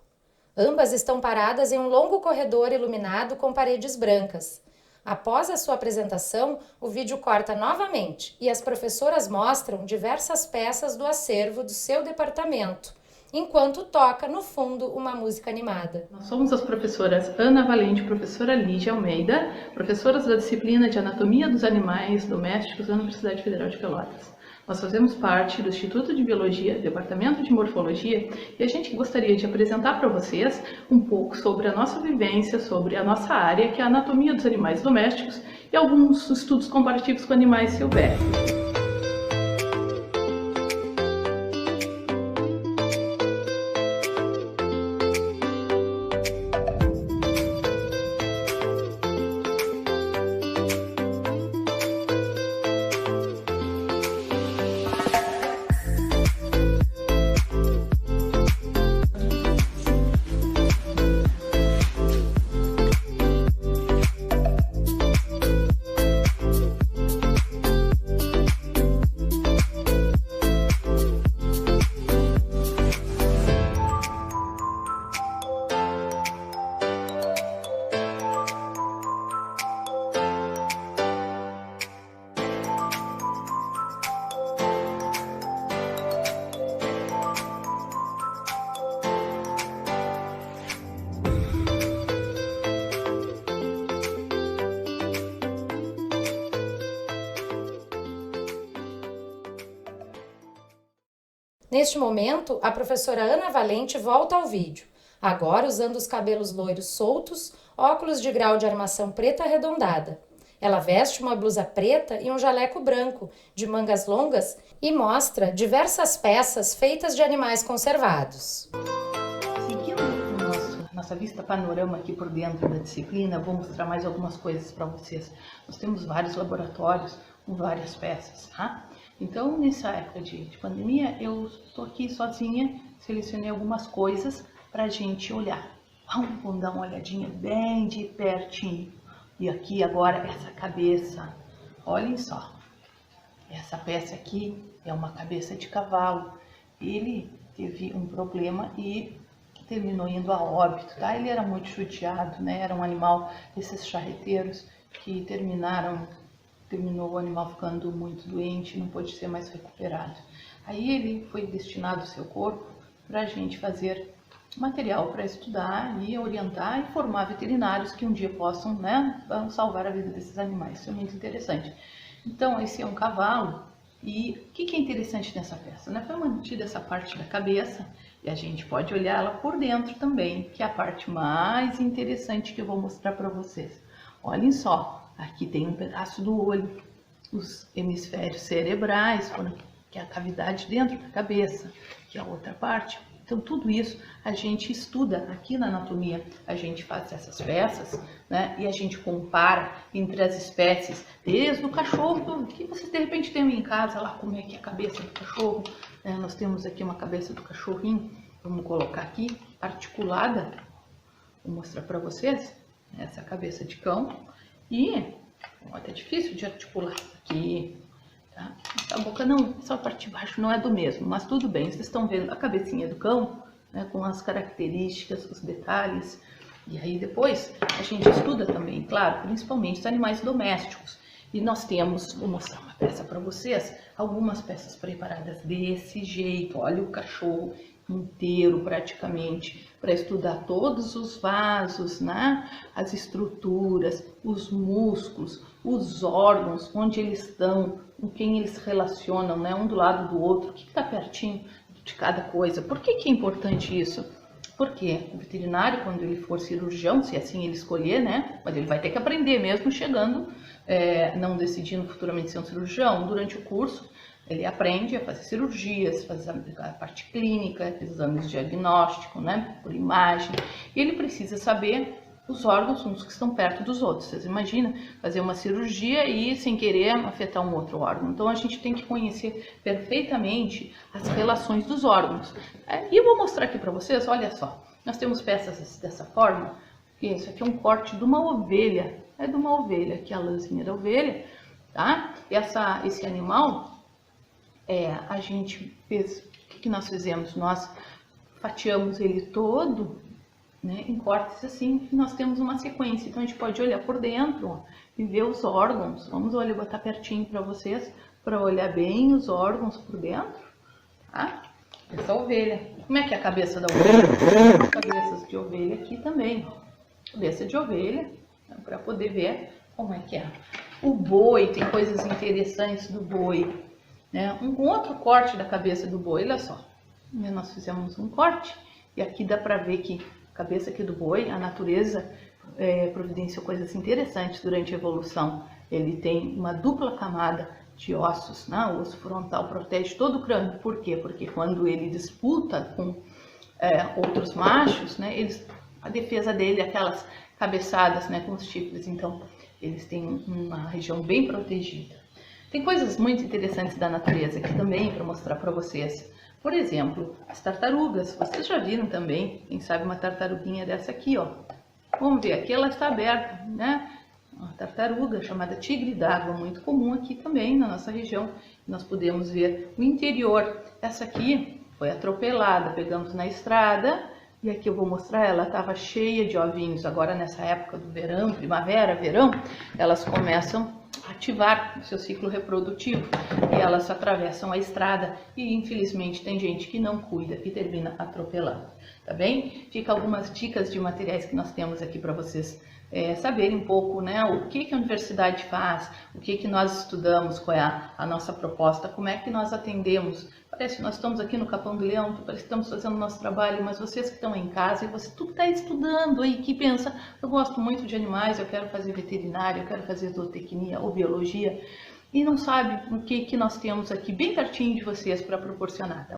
[SPEAKER 1] Ambas estão paradas em um longo corredor iluminado com paredes brancas. Após a sua apresentação, o vídeo corta novamente e as professoras mostram diversas peças do acervo do seu departamento, enquanto toca no fundo uma música animada.
[SPEAKER 6] Nós somos as professoras Ana Valente e professora Lígia Almeida, professoras da disciplina de Anatomia dos Animais Domésticos da Universidade Federal de Pelotas. Nós fazemos parte do Instituto de Biologia, Departamento de Morfologia, e a gente gostaria de apresentar para vocês um pouco sobre a nossa vivência, sobre a nossa área, que é a anatomia dos animais domésticos, e alguns estudos comparativos com animais silvestres.
[SPEAKER 1] Neste momento, a professora Ana Valente volta ao vídeo, agora usando os cabelos loiros soltos, óculos de grau de armação preta arredondada. Ela veste uma blusa preta e um jaleco branco, de mangas longas, e mostra diversas peças feitas de animais conservados.
[SPEAKER 6] Seguindo nossa vista panorama aqui por dentro da disciplina, vou mostrar mais algumas coisas para vocês. Nós temos vários laboratórios com várias peças, tá? Então, nessa época de pandemia, eu estou aqui sozinha, selecionei algumas coisas para a gente olhar. Vamos dar uma olhadinha bem de pertinho. E aqui agora essa cabeça, olhem só. Essa peça aqui é uma cabeça de cavalo. Ele teve um problema e terminou indo a óbito, tá? Ele era muito judiado, né? Era um animal desses charreteiros que terminou o animal ficando muito doente, não pôde ser mais recuperado. Aí ele foi destinado o seu corpo para a gente fazer material para estudar e orientar e formar veterinários que um dia possam, né, salvar a vida desses animais. Isso é muito interessante. Então, esse é um cavalo. E o que é interessante nessa peça? Né? Foi mantida essa parte da cabeça e a gente pode olhar ela por dentro também, que é a parte mais interessante que eu vou mostrar para vocês. Olhem só. Aqui tem um pedaço do olho, os hemisférios cerebrais, que é a cavidade dentro da cabeça, que é a outra parte. Então, tudo isso a gente estuda aqui na anatomia. A gente faz essas peças, né? E a gente compara entre as espécies, desde o cachorro, que vocês de repente têm em casa, lá como é que é a cabeça do cachorro. Né? Nós temos aqui uma cabeça do cachorrinho, vamos colocar aqui, articulada. Vou mostrar para vocês, essa cabeça de cão. E é difícil de articular aqui, tá? A boca não, só a parte de baixo não é do mesmo, mas tudo bem. Vocês estão vendo a cabecinha do cão, né, com as características, os detalhes. E aí depois a gente estuda também, claro, principalmente os animais domésticos. E nós temos, vou mostrar uma peça para vocês, algumas peças preparadas desse jeito. Olha o cachorro inteiro praticamente, para estudar todos os vasos, né? As estruturas, os músculos, os órgãos, onde eles estão, com quem eles se relacionam, né? Um do lado do outro, o que está pertinho de cada coisa. Por que é importante isso? Porque o veterinário, quando ele for cirurgião, se assim ele escolher, né? Mas ele vai ter que aprender mesmo chegando, não decidindo futuramente ser um cirurgião, durante o curso, ele aprende a fazer cirurgias, fazer a parte clínica, exames de diagnóstico, né, por imagem. E ele precisa saber os órgãos, uns que estão perto dos outros. Vocês imaginam fazer uma cirurgia e sem querer afetar um outro órgão. Então a gente tem que conhecer perfeitamente as relações dos órgãos. E eu vou mostrar aqui para vocês, olha só. Nós temos peças dessa forma. Isso aqui é um corte de uma ovelha. É de uma ovelha, aqui a lãzinha da ovelha, tá? Esse animal... a gente fez, o que nós fizemos? Nós fatiamos ele todo, né, em cortes assim, e nós temos uma sequência. Então a gente pode olhar por dentro, ó, e ver os órgãos. Vamos olhar, botar pertinho para vocês, para olhar bem os órgãos por dentro, tá? Essa ovelha. Como é que é a cabeça da ovelha? Cabeças de ovelha aqui também. Cabeça de ovelha, para poder ver como é que é. O boi, tem coisas interessantes do boi, né? Um outro corte da cabeça do boi, olha só. Nós fizemos um corte e aqui dá para ver que a cabeça aqui do boi, a natureza providenciou coisas interessantes durante a evolução. Ele tem uma dupla camada de ossos, né? O osso frontal protege todo o crânio. Por quê? Porque quando ele disputa com outros machos, né, a defesa dele, aquelas cabeçadas, né, com os chifres, então eles têm uma região bem protegida. Tem coisas muito interessantes da natureza aqui também para mostrar para vocês. Por exemplo, as tartarugas. Vocês já viram também, quem sabe, uma tartaruguinha dessa aqui, ó. Vamos ver, aqui ela está aberta, né? Uma tartaruga chamada tigre d'água, muito comum aqui também na nossa região. Nós podemos ver o interior. Essa aqui foi atropelada, pegamos na estrada e aqui eu vou mostrar, ela estava cheia de ovinhos. Agora nessa época do verão, primavera, verão, elas começam a ativar o seu ciclo reprodutivo e elas atravessam a estrada e infelizmente tem gente que não cuida e termina atropelando, tá bem? Fica algumas dicas de materiais que nós temos aqui para vocês saberem um pouco, né, o que a universidade faz, o que nós estudamos, qual é a nossa proposta, como é que nós atendemos. Parece que nós estamos aqui no Capão do Leão, parece que estamos fazendo o nosso trabalho, mas vocês que estão em casa e você tudo está estudando aí, que pensa, eu gosto muito de animais, eu quero fazer veterinária, eu quero fazer zootecnia ou biologia, e não sabe o que nós temos aqui bem pertinho de vocês para proporcionar.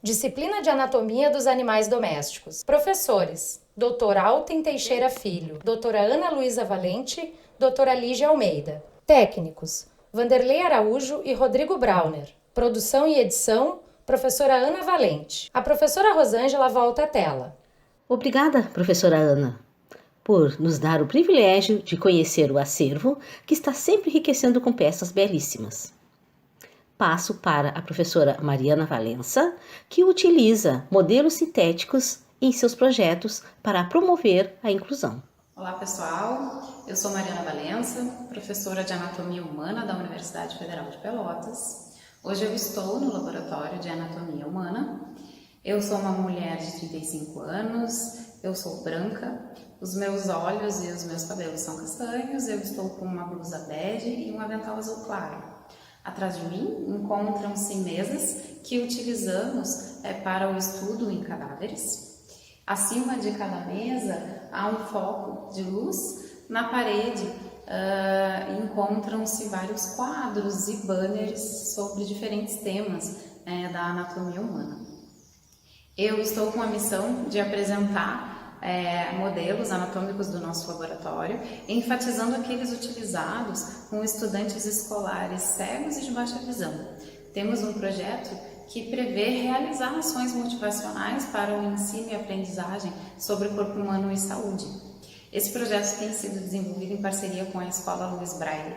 [SPEAKER 1] Disciplina de Anatomia dos Animais Domésticos. Professores: Dr. Alten Teixeira Filho, doutora Ana Luísa Valente, doutora Lígia Almeida. Técnicos: Vanderlei Araújo e Rodrigo Brauner. Produção e edição: professora Ana Valente. A professora Rosângela volta à tela.
[SPEAKER 2] Obrigada, professora Ana, por nos dar o privilégio de conhecer o acervo que está sempre enriquecendo com peças belíssimas. Passo para a professora Mariana Valença, que utiliza modelos sintéticos em seus projetos para promover a inclusão.
[SPEAKER 7] Olá pessoal, eu sou Mariana Valença, professora de Anatomia Humana da Universidade Federal de Pelotas. Hoje eu estou no Laboratório de Anatomia Humana. Eu sou uma mulher de 35 anos, eu sou branca, os meus olhos e os meus cabelos são castanhos, eu estou com uma blusa bege e um avental azul claro. Atrás de mim encontram-se mesas que utilizamos para o estudo em cadáveres. Acima de cada mesa há um foco de luz. Na parede encontram-se vários quadros e banners sobre diferentes temas da anatomia humana. Eu estou com a missão de apresentar modelos anatômicos do nosso laboratório, enfatizando aqueles utilizados com estudantes escolares cegos e de baixa visão. Temos um projeto que prevê realizar ações motivacionais para o ensino e aprendizagem sobre o corpo humano e saúde. Esse projeto tem sido desenvolvido em parceria com a Escola Luiz Braille.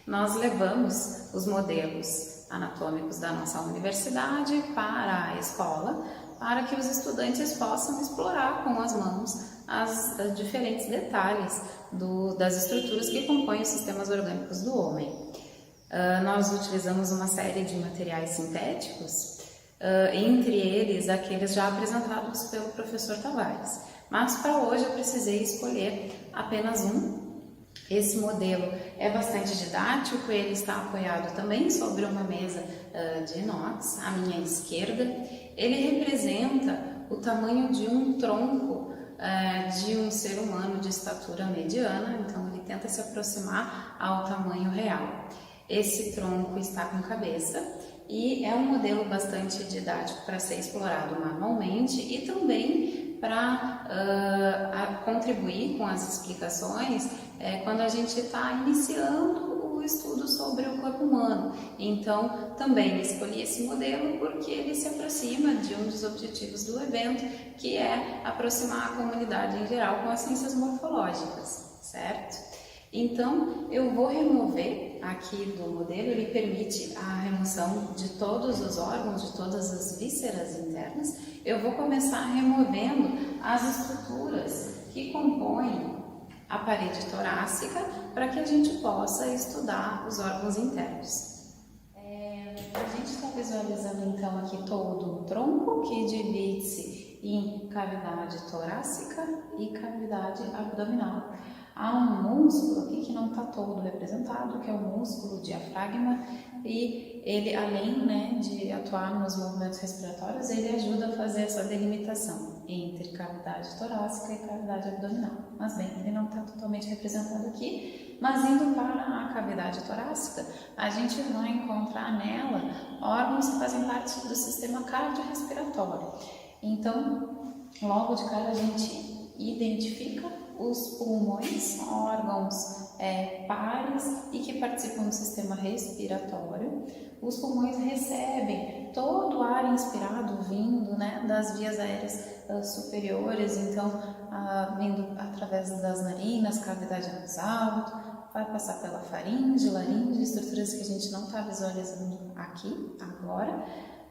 [SPEAKER 7] Nós levamos os modelos anatômicos da nossa universidade para a escola, para que os estudantes possam explorar com as mãos os diferentes detalhes das estruturas que compõem os sistemas orgânicos do homem. Nós utilizamos uma série de materiais sintéticos, entre eles aqueles já apresentados pelo professor Tavares. Mas para hoje eu precisei escolher apenas um. Esse modelo é bastante didático, ele está apoiado também sobre uma mesa de inox, à minha esquerda. Ele representa o tamanho de um tronco de um ser humano de estatura mediana, então ele tenta se aproximar ao tamanho real. Esse tronco está com cabeça e é um modelo bastante didático para ser explorado manualmente e também para contribuir com as explicações quando a gente está iniciando o estudo sobre o corpo humano. Então, também escolhi esse modelo porque ele se aproxima de um dos objetivos do evento, que é aproximar a comunidade em geral com as ciências morfológicas, certo? Então, eu vou remover aqui do modelo, ele permite a remoção de todos os órgãos, de todas as vísceras internas. Eu vou começar removendo as estruturas que compõem a parede torácica para que a gente possa estudar os órgãos internos. A gente está visualizando visualizando então aqui todo o tronco, que divide-se em cavidade torácica e cavidade abdominal. Há um músculo aqui que não está todo representado, que é o músculo diafragma, e ele, além, né, de atuar nos movimentos respiratórios, ele ajuda a fazer essa delimitação entre cavidade torácica e cavidade abdominal. Mas bem, ele não está totalmente representado aqui, mas indo para a cavidade torácica, a gente vai encontrar nela órgãos que fazem parte do sistema cardiorrespiratório. Então, logo de cara a gente identifica os pulmões, órgãos pares e que participam do sistema respiratório. Os pulmões recebem todo o ar inspirado vindo, né, das vias aéreas superiores, então vindo através das narinas, cavidade nasal, vai passar pela faringe, laringe, estruturas que a gente não está visualizando aqui agora,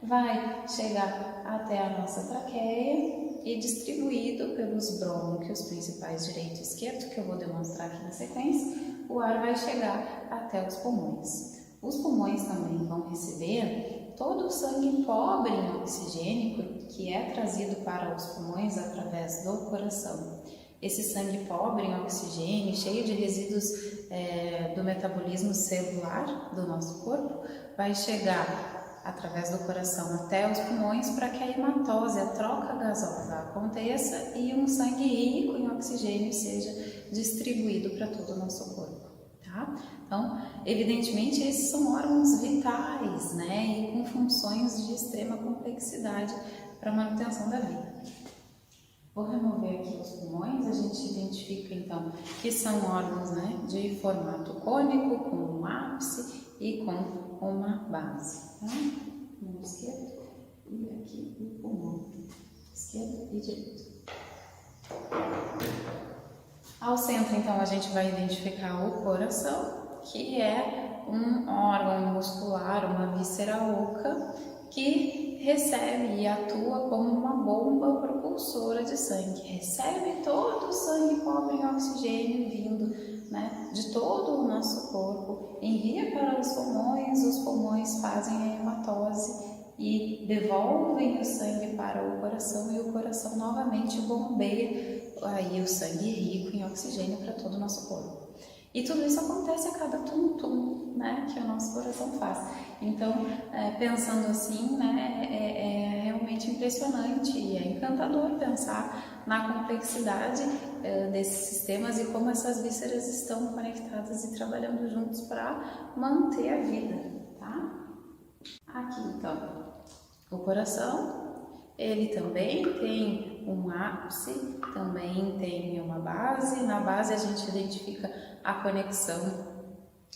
[SPEAKER 7] vai chegar até a nossa traqueia e distribuído pelos brônquios principais direito e esquerdo, que eu vou demonstrar aqui na sequência, o ar vai chegar até os pulmões. Os pulmões também vão receber todo o sangue pobre em oxigênio que é trazido para os pulmões através do coração. Esse sangue pobre em oxigênio, cheio de resíduos do metabolismo celular do nosso corpo, vai chegar através do coração até os pulmões para que a hematose, a troca gasosa aconteça e um sangue rico em oxigênio seja distribuído para todo o nosso corpo, tá? Então, evidentemente, esses são órgãos vitais, né, e com funções de extrema complexidade para a manutenção da vida. Vou remover aqui os pulmões, a gente identifica então que são órgãos, né, de formato cônico, com um ápice e com uma base, tá? Pulmão esquerdo e aqui o pulmão esquerdo e direito. Ao centro, então, a gente vai identificar o coração, que é um órgão muscular, uma víscera oca, que recebe e atua como uma bomba propulsora de sangue. Recebe todo o sangue pobre em oxigênio vindo, né, de todo o nosso corpo, envia para os pulmões fazem a hematose e devolvem o sangue para o coração e o coração novamente bombeia aí o sangue rico em oxigênio para todo o nosso corpo. E tudo isso acontece a cada tum-tum, né, que o nosso coração faz. Então, pensando assim, né, é realmente impressionante e é encantador pensar na complexidade desses sistemas e como essas vísceras estão conectadas e trabalhando juntos para manter a vida, tá? Aqui, então, o coração, ele também tem um ápice, também tem uma base. Na base a gente identifica a conexão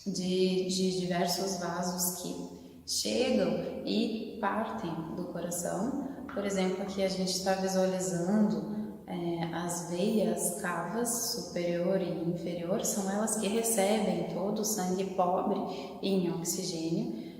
[SPEAKER 7] de diversos vasos que chegam e partem do coração. Por exemplo, aqui a gente está visualizando as veias cavas superior e inferior, são elas que recebem todo o sangue pobre em oxigênio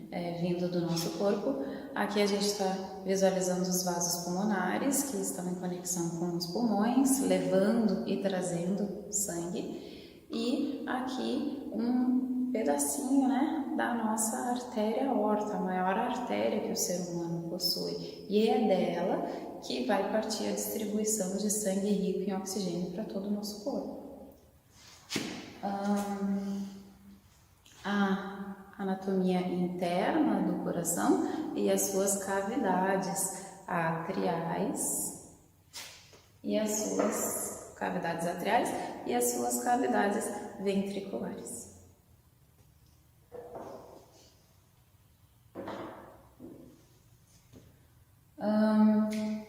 [SPEAKER 7] vindo do nosso corpo. Aqui a gente está visualizando os vasos pulmonares que estão em conexão com os pulmões, levando e trazendo sangue. E aqui um pedacinho, né, da nossa artéria aorta, a maior artéria que o ser humano possui. E é dela que vai partir a distribuição de sangue rico em oxigênio para todo o nosso corpo. A anatomia interna do coração e as suas cavidades atriais e as suas cavidades atriais e as suas cavidades ventriculares.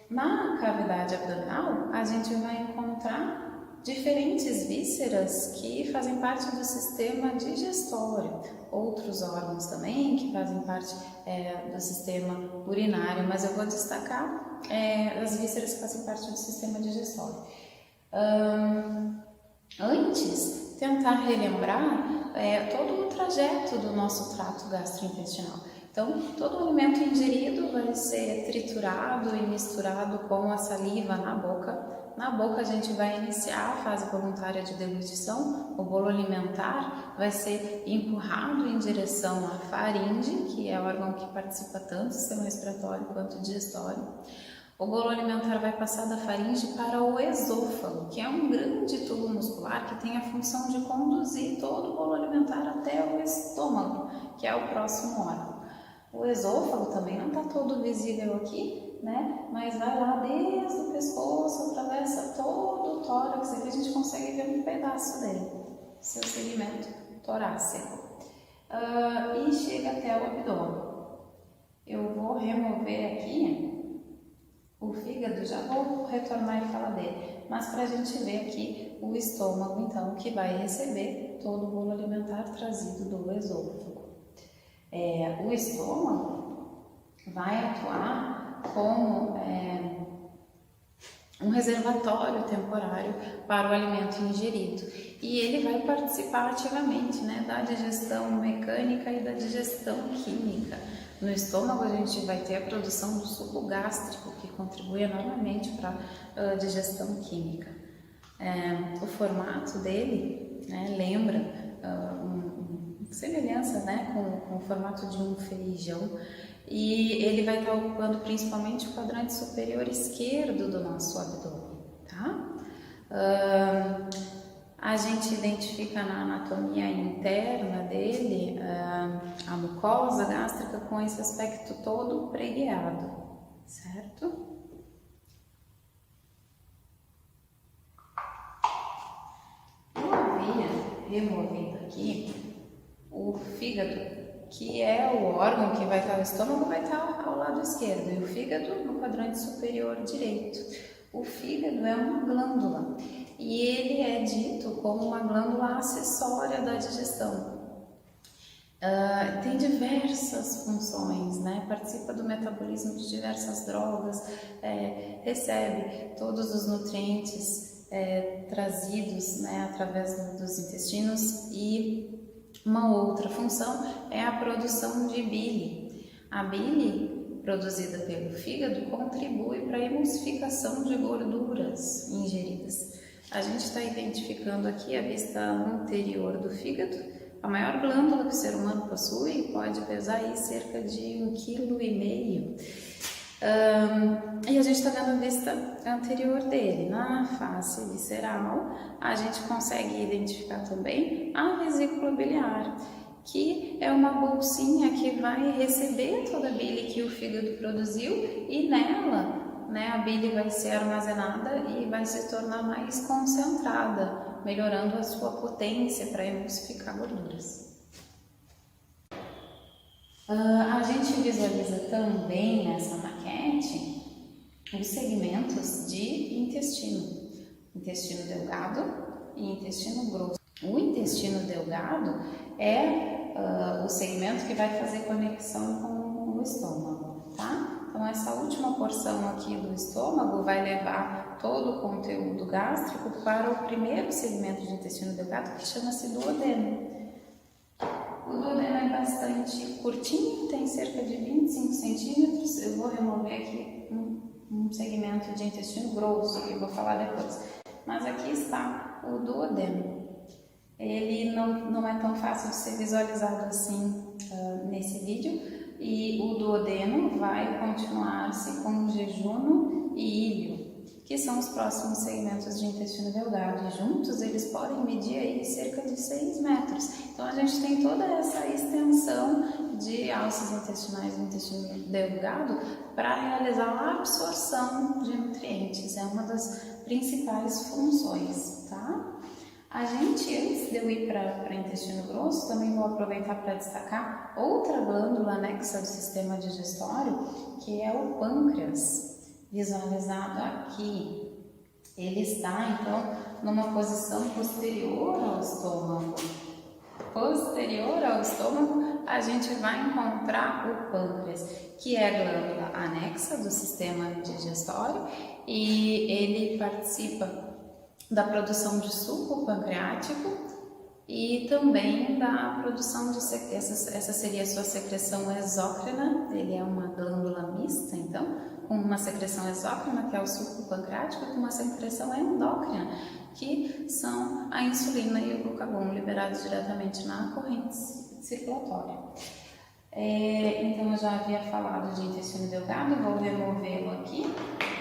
[SPEAKER 7] Na cavidade abdominal, a gente vai encontrar diferentes vísceras que fazem parte do sistema digestório, outros órgãos também que fazem parte do sistema urinário, mas eu vou destacar as vísceras que fazem parte do sistema digestório. Antes, tentar relembrar todo o trajeto do nosso trato gastrointestinal. Então, todo o alimento ingerido vai ser triturado e misturado com a saliva na boca Na boca a gente vai iniciar a fase voluntária de deglutição. O bolo alimentar vai ser empurrado em direção à faringe, que é o órgão que participa tanto do sistema respiratório quanto digestório. O bolo alimentar vai passar da faringe para o esôfago, que é um grande tubo muscular que tem a função de conduzir todo o bolo alimentar até o estômago, que é o próximo órgão. O esôfago também não está todo visível aqui, né? Mas vai lá desde o pescoço, atravessa todo o tórax, aqui a gente consegue ver um pedaço dele, seu segmento torácico, e chega até o abdômen. Eu vou remover aqui o fígado, já vou retornar e falar dele, mas para a gente ver aqui o estômago, então, que vai receber todo o bolo alimentar trazido do esôfago. O estômago vai atuar como um reservatório temporário para o alimento ingerido, e ele vai participar ativamente, né, da digestão mecânica e da digestão química. No estômago a gente vai ter a produção do suco gástrico, que contribui enormemente para a digestão química. O formato dele, né, lembra semelhança, né, com o formato de um feijão, e ele vai estar ocupando principalmente o quadrante superior esquerdo do nosso abdômen, tá? A gente identifica na anatomia interna dele a mucosa gástrica com esse aspecto todo pregueado, certo? Eu havia removido aqui o fígado, que é o órgão que vai estar no estômago, vai estar ao lado esquerdo, e o fígado no quadrante superior direito. O fígado é uma glândula e ele é dito como uma glândula acessória da digestão. Tem diversas funções, né? Participa do metabolismo de diversas drogas, recebe todos os nutrientes trazidos, né, através dos intestinos, e uma outra função é a produção de bile. A bile produzida pelo fígado contribui para a emulsificação de gorduras ingeridas. A gente está identificando aqui a vista anterior do fígado, a maior glândula que o ser humano possui, pode pesar aí cerca de 1,5 kg. E a gente está vendo a vista anterior dele. Na face visceral, a gente consegue identificar também a vesícula biliar, que é uma bolsinha que vai receber toda a bile que o fígado produziu, e nela, né, a bile vai ser armazenada e vai se tornar mais concentrada, melhorando a sua potência para emulsificar gorduras. A gente visualiza também nessa maquete os segmentos de intestino delgado e intestino grosso. O intestino delgado é o segmento que vai fazer conexão com o estômago, tá? Então essa última porção aqui do estômago vai levar todo o conteúdo gástrico para o primeiro segmento de intestino delgado, que chama-se duodeno. O duodeno é bastante curtinho, tem cerca de 25 centímetros. Eu vou remover aqui um segmento de intestino grosso, que eu vou falar depois. Mas aqui está o duodeno. Ele não é tão fácil de ser visualizado assim nesse vídeo, e o duodeno vai continuar-se com jejuno e íleo, que são os próximos segmentos de intestino delgado, e juntos eles podem medir aí cerca de 6 metros. Então a gente tem toda essa extensão de alças intestinais do intestino delgado para realizar a absorção de nutrientes, é uma das principais funções, tá? A gente, antes de eu ir para intestino grosso, também vou aproveitar para destacar outra glândula anexa do sistema digestório, que é o pâncreas, visualizado aqui. Ele está, então, numa posição posterior ao estômago. Posterior ao estômago, a gente vai encontrar o pâncreas, que é a glândula anexa do sistema digestório, e ele participa da produção de suco pancreático, e também da produção de essa seria a sua secreção exócrina. Ele é uma glândula mista, então, com uma secreção exócrina, que é o suco pancreático, e com uma secreção endócrina, que são a insulina e o glucagon liberados diretamente na corrente circulatória. Então, eu já havia falado de intestino delgado, vou removê-lo aqui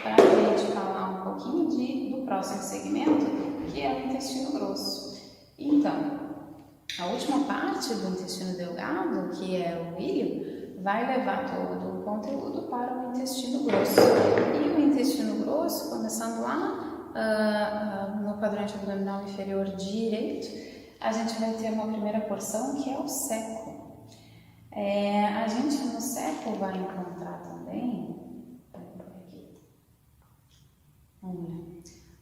[SPEAKER 7] para a gente falar um pouquinho do próximo segmento, que é o intestino grosso. Então, a última parte do intestino delgado, que é o íleo, vai levar todo o conteúdo para o intestino grosso. E o intestino grosso, começando lá no quadrante abdominal inferior direito, a gente vai ter uma primeira porção que é o seco. A gente no seco vai encontrar também,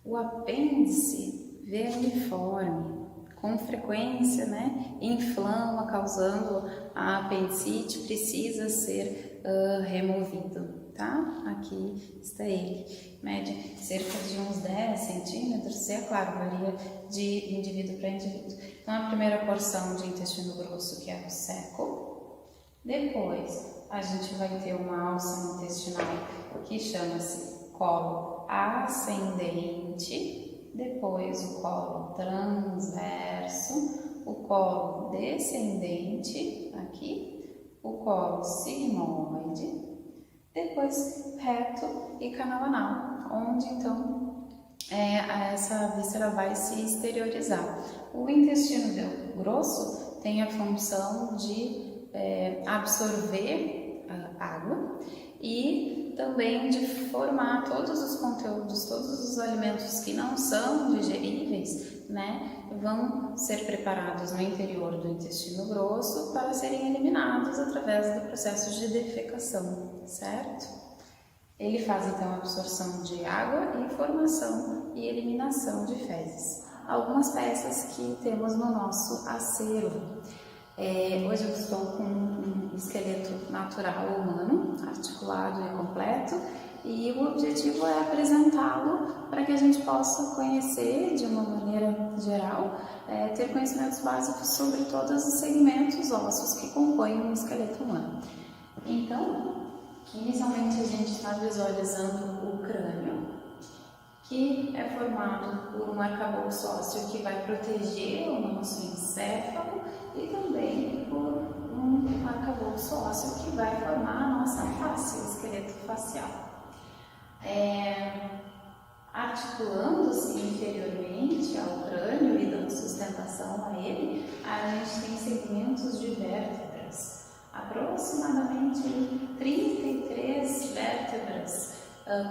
[SPEAKER 7] o apêndice vermiforme, com frequência, né, inflama, causando a apendicite, precisa ser removido, tá? Aqui está ele, mede cerca de uns 10 centímetros, e é claro, varia de indivíduo para indivíduo. Então, a primeira porção de intestino grosso, que é o seco. Depois, a gente vai ter uma alça intestinal que chama-se colo ascendente. Depois o colo transverso, o colo descendente, aqui, o colo sigmoide, depois reto e canal anal, onde então essa víscera vai se exteriorizar. O intestino grosso tem a função de absorver a água e também de formar todos os conteúdos, todos os alimentos que não são digeríveis, né, vão ser preparados no interior do intestino grosso para serem eliminados através do processo de defecação, certo? Ele faz então a absorção de água e formação e eliminação de fezes. Algumas peças que temos no nosso acervo. Hoje eu estou com um esqueleto natural humano, articulado e completo, e o objetivo é apresentá-lo para que a gente possa conhecer de uma maneira geral, ter conhecimentos básicos sobre todos os segmentos ósseos que compõem um esqueleto humano. Então, inicialmente a gente está visualizando o crânio, que é formado por um arcabouço ósseo que vai proteger o nosso encéfalo e também por um arcabouço ósseo que vai formar a nossa face, o esqueleto facial. Articulando-se inferiormente ao crânio e dando sustentação a ele, a gente tem segmentos de vértebras, aproximadamente 33 vértebras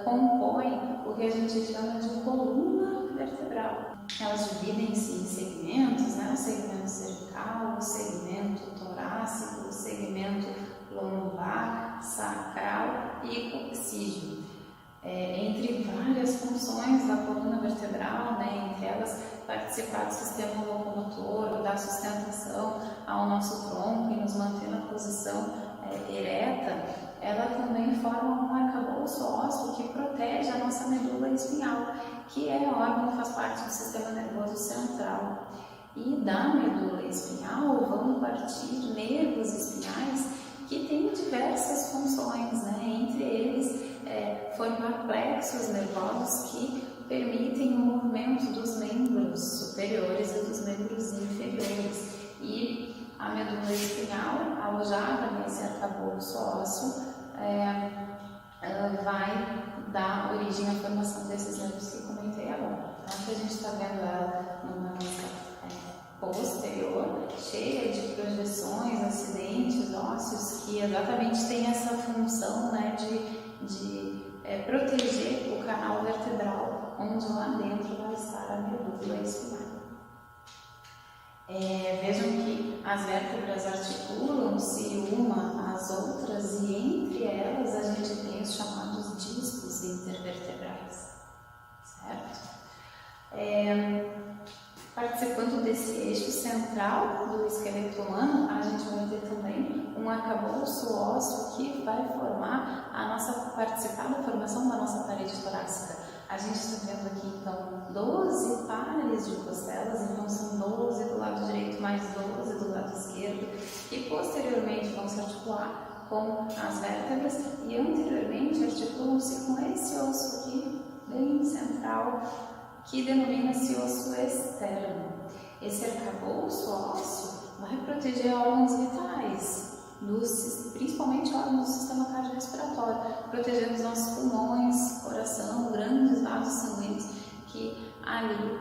[SPEAKER 7] compõem o que a gente chama de coluna vertebral. Elas dividem-se em segmentos, né? O segmento cervical, o segmento torácico, o segmento lombar, sacral e coxígeo. Entre várias funções da coluna vertebral, né? Entre elas participar do sistema locomotor, dar sustentação ao nosso tronco e nos manter na posição ereta, ela também forma um arcabouço ósseo que protege a nossa medula espinhal, que é órgão que faz parte do sistema nervoso central. E da medula espinhal vão partir nervos espinhais que têm diversas funções, né? Entre eles, formar plexos nervosos que permitem o movimento dos membros superiores e dos membros inferiores. E a medula espinhal, alojada nesse arcabouço ósseo, vai dar origem à formação desses nervos que comentei agora. Então, aqui a gente está vendo ela numa mesa posterior, cheia de projeções, acidentes ósseos, que exatamente tem essa função, né, de proteger o canal vertebral, onde lá dentro vai estar a medula espinhal. Vejam que as vértebras articulam-se uma às outras e entre elas a gente tem os chamados discos intervertebrais, certo? Participando desse eixo central do esqueleto humano, a gente vai ter também um arcabouço ósseo que vai participar da formação da nossa parede torácica. A gente está vendo aqui, então, 12 pares de costelas, então são 12 do lado direito, mais 12 do lado esquerdo, e posteriormente vão se articular com as vértebras, e anteriormente articulam-se com esse osso aqui, bem central, que denomina-se osso externo. Esse arcabouço ósseo vai proteger órgãos vitais, principalmente órgãos do sistema cardiorrespiratório, protegendo os nossos pulmões, coração, grandes vasos sanguíneos que ali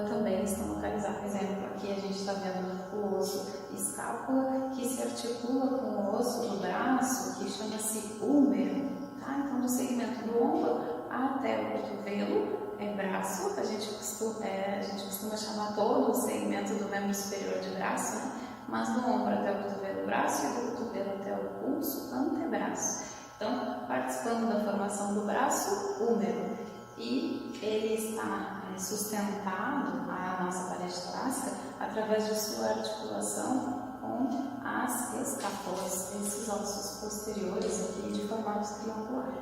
[SPEAKER 7] também estão localizados. Por exemplo, aqui a gente está vendo o osso escápula, que se articula com o osso do braço, que chama-se húmero, tá? Então, do segmento do ombro até o cotovelo é braço, a gente costuma chamar todo o segmento do membro superior de braço, né? Mas do ombro até o cotovelo, braço, e do cotovelo até o pulso, antebraço. Então, participando da formação do braço, húmero. E ele está sustentado, a nossa parede torácica, através de sua articulação com as escápulas, esses ossos posteriores aqui de formato triangular.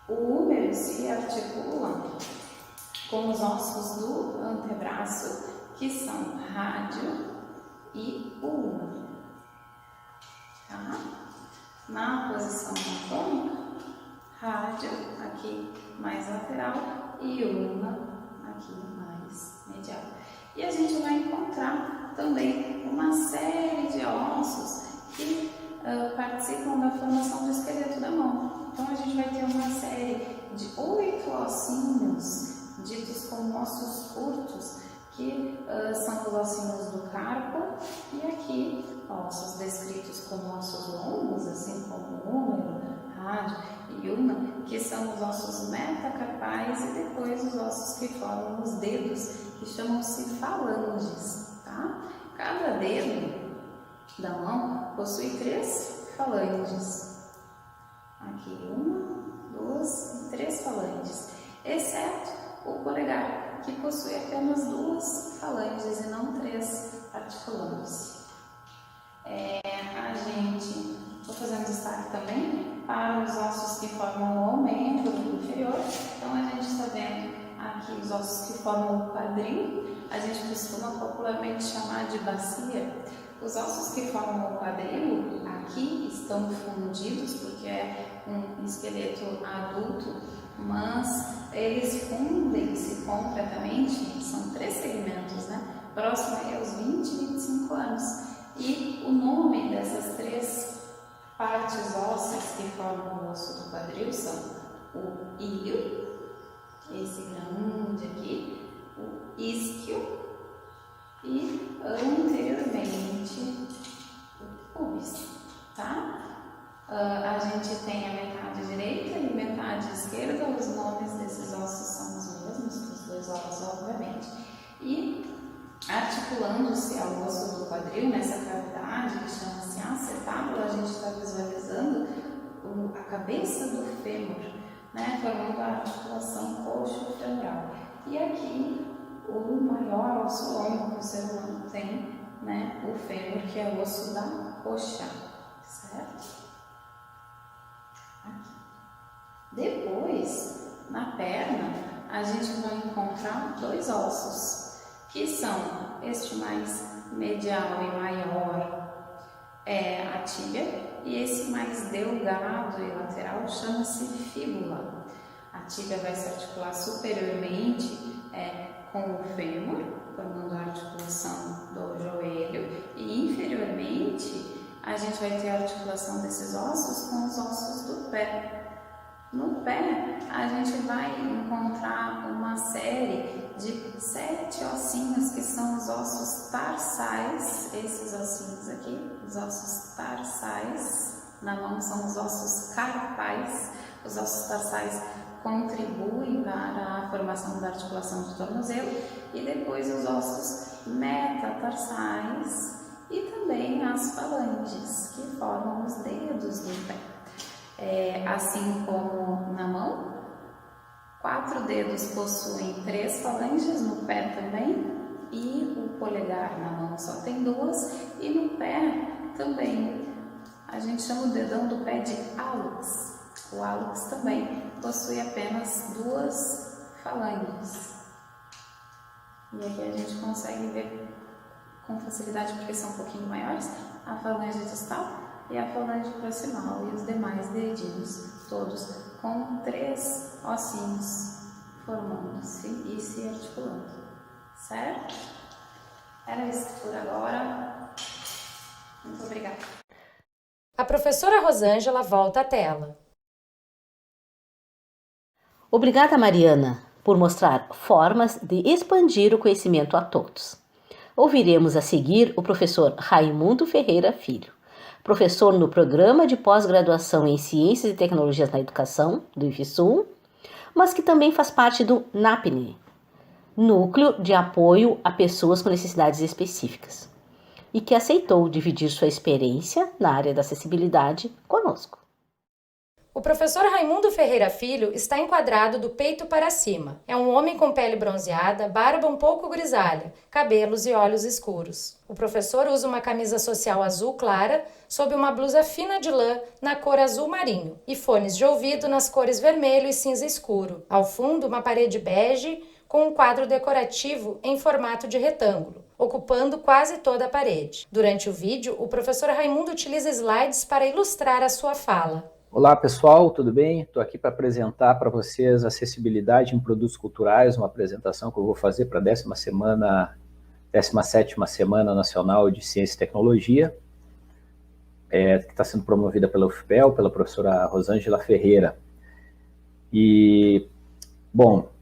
[SPEAKER 7] O húmero se articula com os ossos do antebraço, que são rádio e ulna. Tá? Na posição anatômica, rádio aqui mais lateral e ulna aqui mais medial. E a gente vai encontrar também uma série de ossos que participam da formação do esqueleto da mão. Então a gente vai ter uma série de 8 ossinhos, ditos como ossos curtos, que são os ossinhos do carpo, e aqui ossos descritos como ossos longos, assim como húmero, rádio e ulna, que são os ossos metacarpais, e depois os ossos que formam os dedos, que chamam-se falanges. Tá? Cada dedo da mão possui 3 falanges. Aqui 1, 2 e 3 falanges, exceto o polegar, que possui apenas 2 falanges e não 3, articulando-se. Vou fazer um destaque também para os ossos que formam o membro inferior. Então a gente está vendo aqui os ossos que formam o quadril, a gente costuma popularmente chamar de bacia. Os ossos que formam o quadril aqui estão fundidos porque é um esqueleto adulto, mas eles fundem-se completamente, são 3 segmentos, né? Próximo aí aos 20 e 25 anos. E o nome dessas 3 partes ósseas que formam o osso do quadril são o íleo, esse grande aqui, o isquio e anteriormente o pubis, tá? A gente tem a metade direita e metade esquerda, os nomes desses ossos são os mesmos, os 2 ossos, obviamente. E articulando-se ao osso do quadril, nessa cavidade que chama-se acetábulo, a gente está visualizando a cabeça do fêmur, né, formando a articulação coxo-femoral. E aqui o maior osso longo que o ser humano tem, né, o fêmur, que é o osso da coxa, certo? Aqui. Depois, na perna, a gente vai encontrar 2 ossos, que são este mais medial e maior, a tíbia, e esse mais delgado e lateral chama-se fíbula. A tíbia vai se articular superiormente com o fêmur, formando a articulação do joelho, e inferiormente a gente vai ter a articulação desses ossos com os ossos do pé. No pé, a gente vai encontrar uma série de 7 ossinhos, que são os ossos tarsais, esses ossinhos aqui, os ossos tarsais. Na mão são os ossos carpais. Os ossos tarsais contribuem para a formação da articulação do tornozelo, e depois os ossos metatarsais e também as falanges, que formam os dedos do pé. Assim como na mão, 4 dedos possuem 3 falanges, no pé também, e o polegar na mão só tem 2, e no pé também a gente chama o dedão do pé de hálux. O hálux também possui apenas 2 falanges. E aqui a gente consegue ver com facilidade, porque são um pouquinho maiores, a falange distal e a falange proximal, e os demais dedinhos, todos com 3 ossinhos formando-se e se articulando, certo? Era isso por agora. Muito obrigada.
[SPEAKER 1] A professora Rosângela volta à tela.
[SPEAKER 2] Obrigada, Mariana, por mostrar formas de expandir o conhecimento a todos. Ouviremos a seguir o professor Raimundo Ferreira Filho, professor no Programa de Pós-Graduação em Ciências e Tecnologias na Educação, do IFSUM, mas que também faz parte do NAPNE, Núcleo de Apoio a Pessoas com Necessidades Específicas, e que aceitou dividir sua experiência na área da acessibilidade conosco.
[SPEAKER 1] O professor Raimundo Ferreira Filho está enquadrado do peito para cima. É um homem com pele bronzeada, barba um pouco grisalha, cabelos e olhos escuros. O professor usa uma camisa social azul clara sob uma blusa fina de lã na cor azul marinho e fones de ouvido nas cores vermelho e cinza escuro. Ao fundo, uma parede bege com um quadro decorativo em formato de retângulo, ocupando quase toda a parede. Durante o vídeo, o professor Raimundo utiliza slides para ilustrar a sua fala.
[SPEAKER 8] Olá pessoal, tudo bem? Estou aqui para apresentar para vocês acessibilidade em produtos culturais, uma apresentação que eu vou fazer para a 17ª Semana Nacional de Ciência e Tecnologia, que está sendo promovida pela UFPEL, pela professora Rosângela Ferreira. E, bom,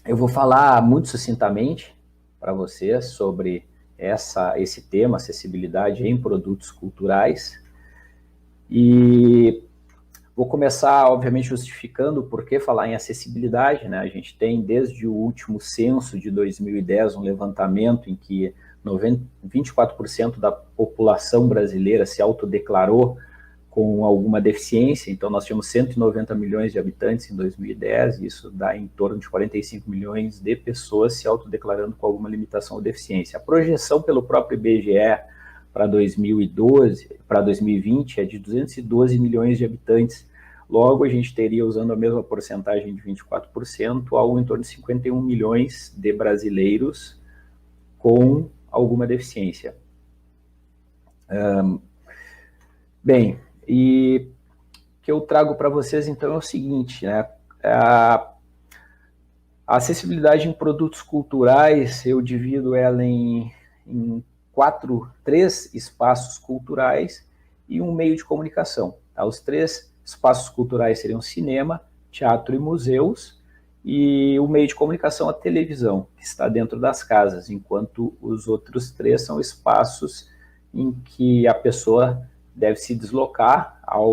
[SPEAKER 8] eu vou falar muito sucintamente para vocês sobre esse tema, acessibilidade em produtos culturais, e vou começar, obviamente, justificando por que falar em acessibilidade, né? A gente tem, desde o último censo de 2010, um levantamento em que 24% da população brasileira se autodeclarou com alguma deficiência. Então, nós tínhamos 190 milhões de habitantes em 2010, e isso dá em torno de 45 milhões de pessoas se autodeclarando com alguma limitação ou deficiência. A projeção pelo próprio IBGE para 2020 é de 212 milhões de habitantes. Logo, a gente teria, usando a mesma porcentagem de 24%, algo em torno de 51 milhões de brasileiros com alguma deficiência. Bem, e o que eu trago para vocês, então, é o seguinte, né? A acessibilidade em produtos culturais, eu divido ela em 3 espaços culturais e um meio de comunicação. Tá? Os 3 espaços culturais seriam cinema, teatro e museus, e o meio de comunicação a televisão, que está dentro das casas, enquanto os outros 3 são espaços em que a pessoa deve se deslocar ao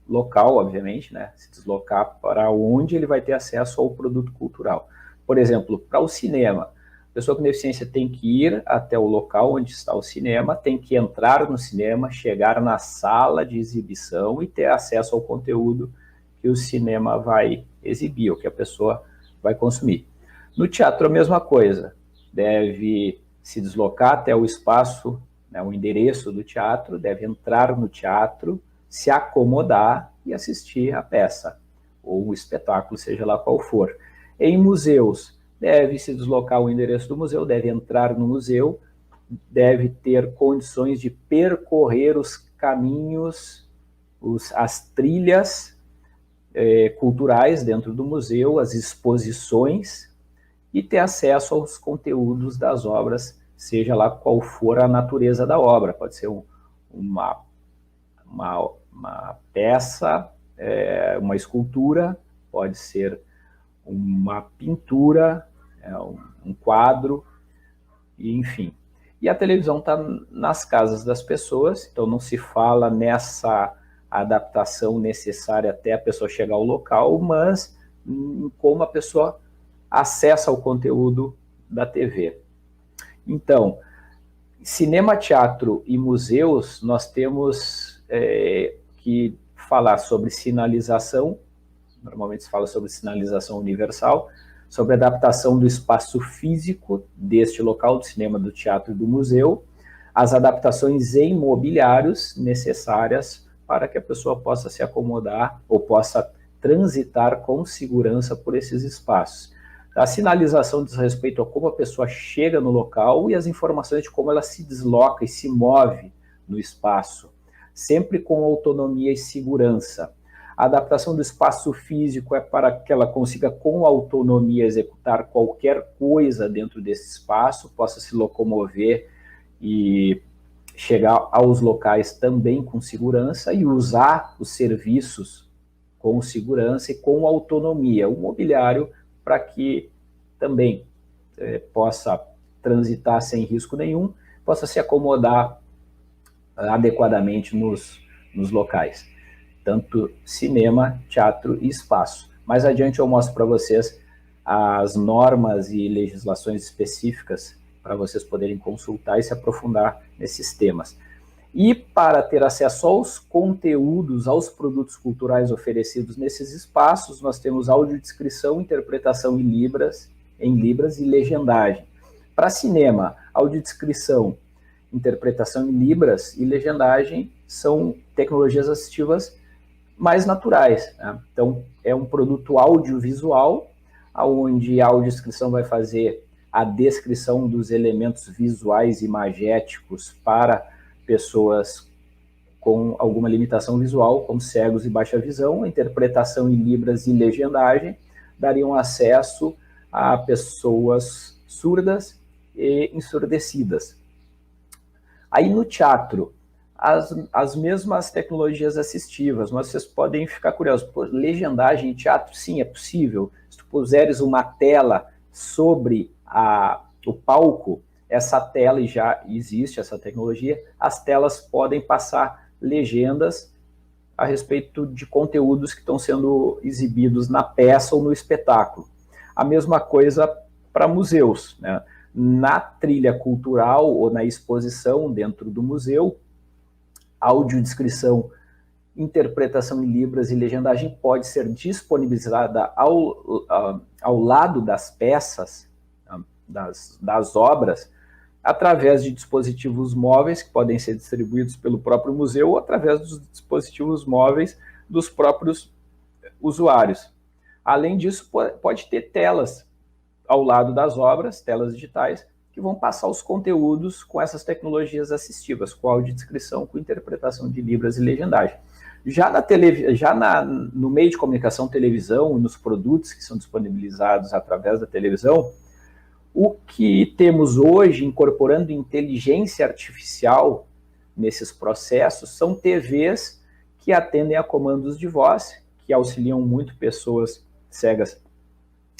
[SPEAKER 8] local, obviamente, né? Se deslocar para onde ele vai ter acesso ao produto cultural. Por exemplo, para o cinema, a pessoa com deficiência tem que ir até o local onde está o cinema, tem que entrar no cinema, chegar na sala de exibição e ter acesso ao conteúdo que o cinema vai exibir, ou que a pessoa vai consumir. No teatro, a mesma coisa. Deve se deslocar até o espaço, né, o endereço do teatro, deve entrar no teatro, se acomodar e assistir a peça, ou o espetáculo, seja lá qual for. Em museus, deve se deslocar ao endereço do museu, deve entrar no museu, deve ter condições de percorrer os caminhos, as trilhas culturais dentro do museu, as exposições, e ter acesso aos conteúdos das obras, seja lá qual for a natureza da obra. Pode ser uma peça, uma escultura, pode ser uma pintura, um quadro, enfim. E a televisão está nas casas das pessoas, então não se fala nessa adaptação necessária até a pessoa chegar ao local, mas em como a pessoa acessa o conteúdo da TV. Então, cinema, teatro e museus, nós temos que falar sobre sinalização. Normalmente se fala sobre sinalização universal, sobre adaptação do espaço físico deste local, do cinema, do teatro e do museu, as adaptações em mobiliários necessárias para que a pessoa possa se acomodar ou possa transitar com segurança por esses espaços. A sinalização diz respeito a como a pessoa chega no local e as informações de como ela se desloca e se move no espaço, sempre com autonomia e segurança. A adaptação do espaço físico é para que ela consiga, com autonomia, executar qualquer coisa dentro desse espaço, possa se locomover e chegar aos locais também com segurança e usar os serviços com segurança e com autonomia. O mobiliário para que também possa transitar sem risco nenhum, possa se acomodar adequadamente nos locais, tanto cinema, teatro e espaço. Mais adiante eu mostro para vocês as normas e legislações específicas para vocês poderem consultar e se aprofundar nesses temas. E para ter acesso aos conteúdos, aos produtos culturais oferecidos nesses espaços, nós temos audiodescrição, interpretação em Libras e legendagem. Para cinema, audiodescrição, interpretação em Libras e legendagem são tecnologias assistivas mais naturais, né? Então, é um produto audiovisual, onde a audiodescrição vai fazer a descrição dos elementos visuais e imagéticos para pessoas com alguma limitação visual, como cegos e baixa visão. A interpretação em Libras e legendagem dariam acesso a pessoas surdas e ensurdecidas. Aí no teatro, as mesmas tecnologias assistivas, mas vocês podem ficar curiosos. Pô, legendagem em teatro, sim, é possível. Se tu puseres uma tela sobre o palco, essa tela, e já existe essa tecnologia, as telas podem passar legendas a respeito de conteúdos que estão sendo exibidos na peça ou no espetáculo. A mesma coisa para museus, né? Na trilha cultural ou na exposição dentro do museu, audiodescrição, interpretação em Libras e legendagem pode ser disponibilizada ao lado das peças, das obras, através de dispositivos móveis que podem ser distribuídos pelo próprio museu ou através dos dispositivos móveis dos próprios usuários. Além disso, pode ter telas ao lado das obras, telas digitais, que vão passar os conteúdos com essas tecnologias assistivas, com audiodescrição, com interpretação de Libras e legendagem. No meio de comunicação, televisão, nos produtos que são disponibilizados através da televisão, o que temos hoje, incorporando inteligência artificial nesses processos, são TVs que atendem a comandos de voz, que auxiliam muito pessoas cegas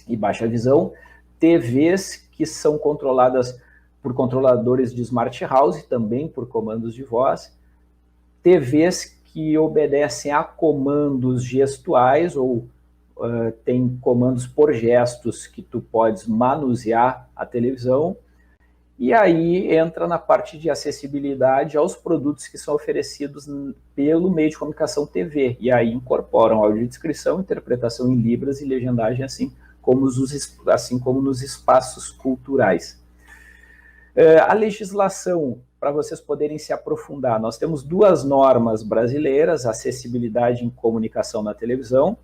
[SPEAKER 8] e baixa visão, TVs que são controladas por controladores de smart house, também por comandos de voz, TVs que obedecem a comandos gestuais ou tem comandos por gestos que tu podes manusear a televisão, e aí entra na parte de acessibilidade aos produtos que são oferecidos pelo meio de comunicação TV, e aí incorporam audiodescrição, interpretação em Libras e legendagem, assim como nos espaços culturais. A legislação, para vocês poderem se aprofundar, nós temos duas normas brasileiras, acessibilidade em comunicação na televisão,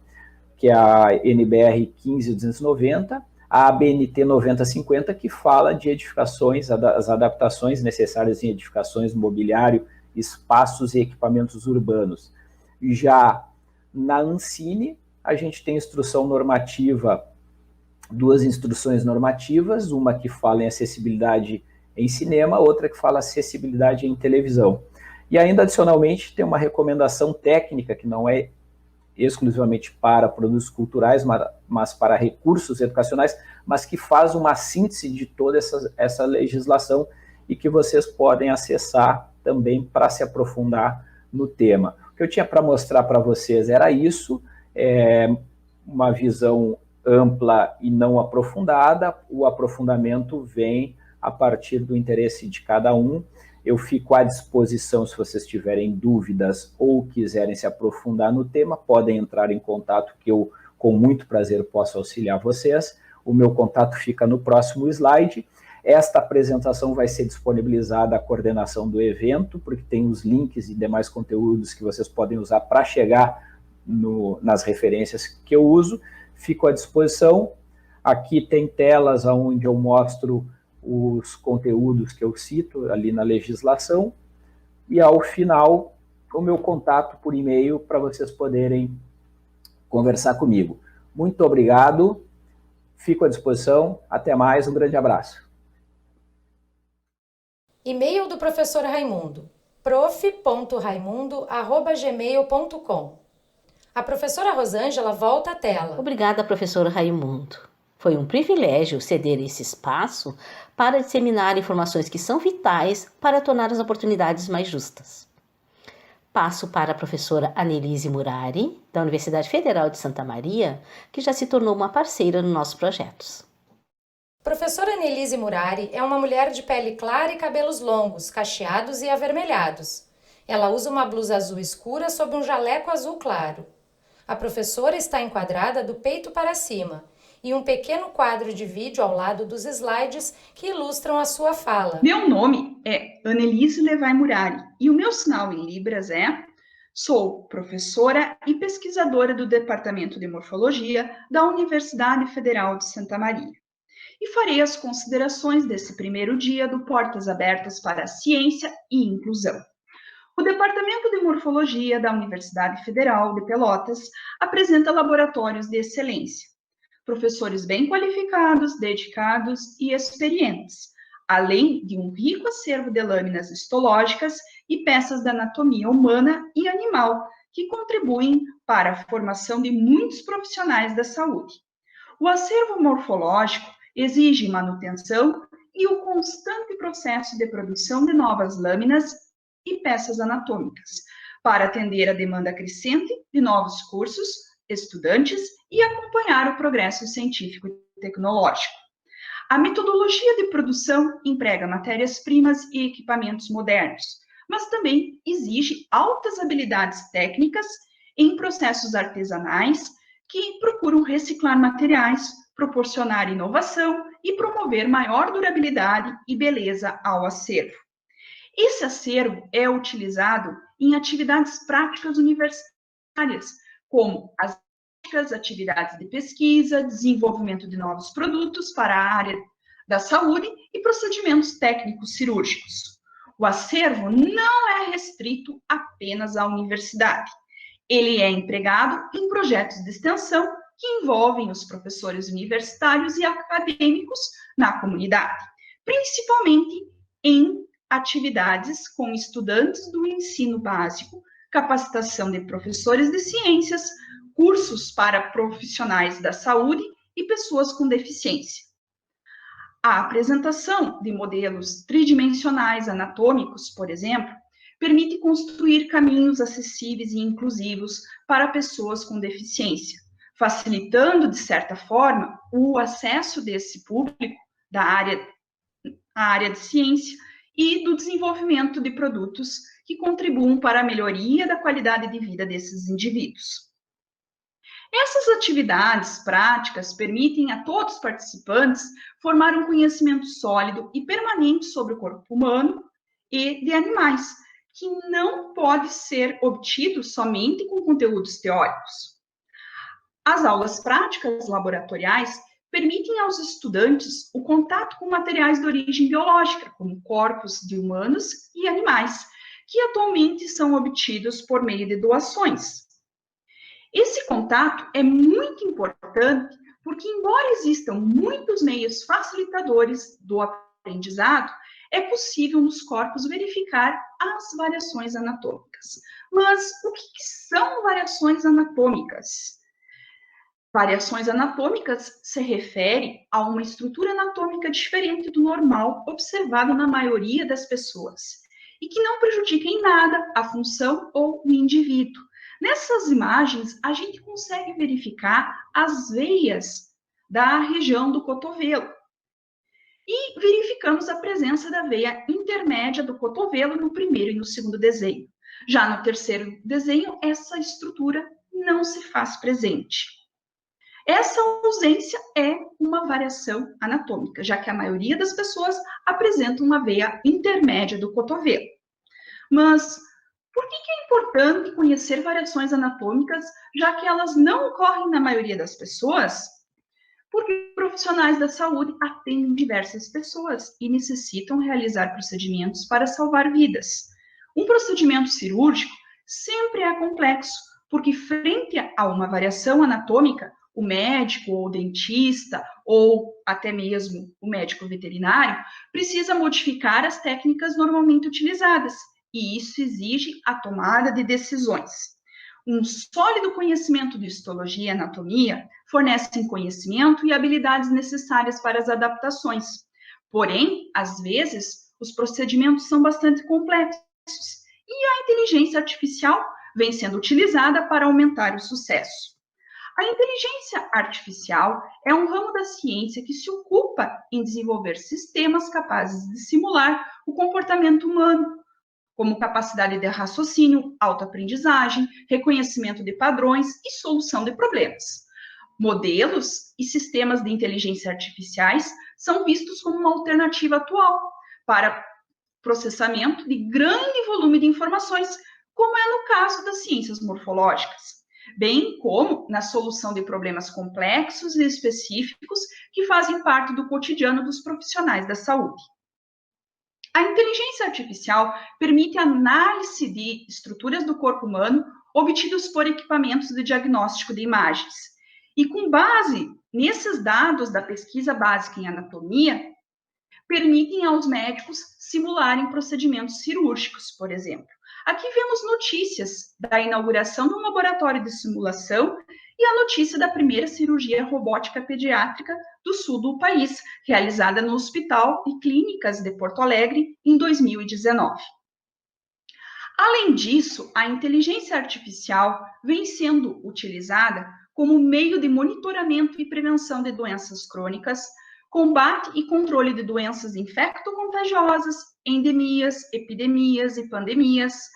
[SPEAKER 8] que é a NBR 15290, a ABNT 9050, que fala de edificações, as adaptações necessárias em edificações, mobiliário, espaços e equipamentos urbanos. Já na Ancine, a gente tem instrução normativa, duas instruções normativas, uma que fala em acessibilidade em cinema, outra que fala acessibilidade em televisão. E ainda, adicionalmente, tem uma recomendação técnica, que não é exclusivamente para produtos culturais, mas para recursos educacionais, mas que faz uma síntese de toda essa legislação e que vocês podem acessar também para se aprofundar no tema. O que eu tinha para mostrar para vocês era isso, uma visão ampla e não aprofundada. O aprofundamento vem a partir do interesse de cada um. Eu fico à disposição se vocês tiverem dúvidas ou quiserem se aprofundar no tema, podem entrar em contato que eu, com muito prazer, posso auxiliar vocês. O meu contato fica no próximo slide. Esta apresentação vai ser disponibilizada à coordenação do evento, porque tem os links e demais conteúdos que vocês podem usar para chegar nas referências que eu uso. Fico à disposição. Aqui tem telas onde eu mostro os conteúdos que eu cito ali na legislação. E ao final, o meu contato por e-mail para vocês poderem conversar comigo. Muito obrigado. Fico à disposição. Até mais. Um grande abraço.
[SPEAKER 1] E-mail do professor Raimundo, prof.raimundo@gmail.com. A professora Rosângela volta à tela.
[SPEAKER 2] Obrigada, professor Raimundo. Foi um privilégio ceder esse espaço para disseminar informações que são vitais para tornar as oportunidades mais justas. Passo para a professora Anelise Murari, da Universidade Federal de Santa Maria, que já se tornou uma parceira nos nossos projetos.
[SPEAKER 1] Professora Anelise Murari é uma mulher de pele clara e cabelos longos, cacheados e avermelhados. Ela usa uma blusa azul escura sob um jaleco azul claro. A professora está enquadrada do peito para cima e um pequeno quadro de vídeo ao lado dos slides que ilustram a sua fala.
[SPEAKER 9] Meu nome é Anelise Levai Murari e o meu sinal em Libras é: sou professora e pesquisadora do Departamento de Morfologia da Universidade Federal de Santa Maria. E farei as considerações desse primeiro dia do Portas Abertas para a Ciência e Inclusão. O Departamento de Morfologia da Universidade Federal de Pelotas apresenta laboratórios de excelência, professores bem qualificados, dedicados e experientes, além de um rico acervo de lâminas histológicas e peças da anatomia humana e animal, que contribuem para a formação de muitos profissionais da saúde. O acervo morfológico exige manutenção e o constante processo de produção de novas lâminas e peças anatômicas, para atender a demanda crescente de novos cursos, estudantes e acompanhar o progresso científico e tecnológico. A metodologia de produção emprega matérias-primas e equipamentos modernos, mas também exige altas habilidades técnicas em processos artesanais que procuram reciclar materiais, proporcionar inovação e promover maior durabilidade e beleza ao acervo. Esse acervo é utilizado em atividades práticas universitárias, como as atividades de pesquisa, desenvolvimento de novos produtos para a área da saúde e procedimentos técnicos cirúrgicos. O acervo não é restrito apenas à universidade. Ele é empregado em projetos de extensão que envolvem os professores universitários e acadêmicos na comunidade, principalmente em atividades com estudantes do ensino básico, capacitação de professores de ciências, cursos para profissionais da saúde e pessoas com deficiência. A apresentação de modelos tridimensionais anatômicos, por exemplo, permite construir caminhos acessíveis e inclusivos para pessoas com deficiência, facilitando, de certa forma, o acesso desse público à área de ciência e do desenvolvimento de produtos que contribuam para a melhoria da qualidade de vida desses indivíduos. Essas atividades práticas permitem a todos os participantes formar um conhecimento sólido e permanente sobre o corpo humano e de animais, que não pode ser obtido somente com conteúdos teóricos. As aulas práticas laboratoriais permitem aos estudantes o contato com materiais de origem biológica, como corpos de humanos e animais, que atualmente são obtidos por meio de doações. Esse contato é muito importante porque, embora existam muitos meios facilitadores do aprendizado, é possível nos corpos verificar as variações anatômicas. Mas o que são variações anatômicas? Variações anatômicas se refere a uma estrutura anatômica diferente do normal observado na maioria das pessoas e que não prejudica em nada a função ou o indivíduo. Nessas imagens, a gente consegue verificar as veias da região do cotovelo e verificamos a presença da veia intermédia do cotovelo no primeiro e no segundo desenho. Já no terceiro desenho, essa estrutura não se faz presente. Essa ausência é uma variação anatômica, já que a maioria das pessoas apresenta uma veia intermédia do cotovelo. Mas por que é importante conhecer variações anatômicas, já que elas não ocorrem na maioria das pessoas, porque profissionais da saúde atendem diversas pessoas e necessitam realizar procedimentos para salvar vidas. Um procedimento cirúrgico sempre é complexo, porque frente a uma variação anatômica, o médico ou o dentista, ou até mesmo o médico veterinário, precisa modificar as técnicas normalmente utilizadas, e isso exige a tomada de decisões. Um sólido conhecimento de histologia e anatomia fornecem conhecimento e habilidades necessárias para as adaptações. Porém, às vezes, os procedimentos são bastante complexos e a inteligência artificial vem sendo utilizada para aumentar o sucesso. A inteligência artificial é um ramo da ciência que se ocupa em desenvolver sistemas capazes de simular o comportamento humano, como capacidade de raciocínio, autoaprendizagem, reconhecimento de padrões e solução de problemas. Modelos e sistemas de inteligência artificiais são vistos como uma alternativa atual para processamento de grande volume de informações, como é no caso das ciências morfológicas, bem como na solução de problemas complexos e específicos que fazem parte do cotidiano dos profissionais da saúde. A inteligência artificial permite a análise de estruturas do corpo humano obtidos por equipamentos de diagnóstico de imagens. E com base nesses dados da pesquisa básica em anatomia, permitem aos médicos simularem procedimentos cirúrgicos, por exemplo. Aqui vemos notícias da inauguração de um laboratório de simulação e a notícia da primeira cirurgia robótica pediátrica do sul do país, realizada no Hospital e Clínicas de Porto Alegre em 2019. Além disso, a inteligência artificial vem sendo utilizada como meio de monitoramento e prevenção de doenças crônicas, combate e controle de doenças infecto-contagiosas, endemias, epidemias e pandemias,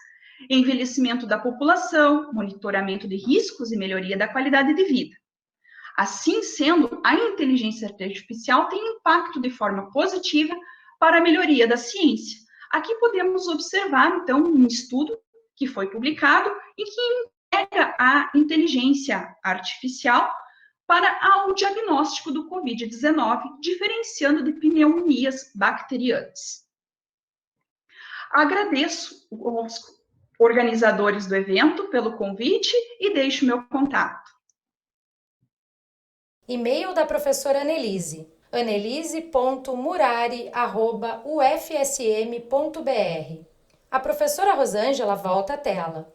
[SPEAKER 9] envelhecimento da população, monitoramento de riscos e melhoria da qualidade de vida. Assim sendo, a inteligência artificial tem impacto de forma positiva para a melhoria da ciência. Aqui podemos observar, então, um estudo que foi publicado e que integra a inteligência artificial para o diagnóstico do Covid-19, diferenciando de pneumonias bacterianas. Agradeço aos organizadores do evento pelo convite e deixo meu contato.
[SPEAKER 1] E-mail da professora Annelise, annelise.murari@ufsm.br. A professora Rosângela volta à tela.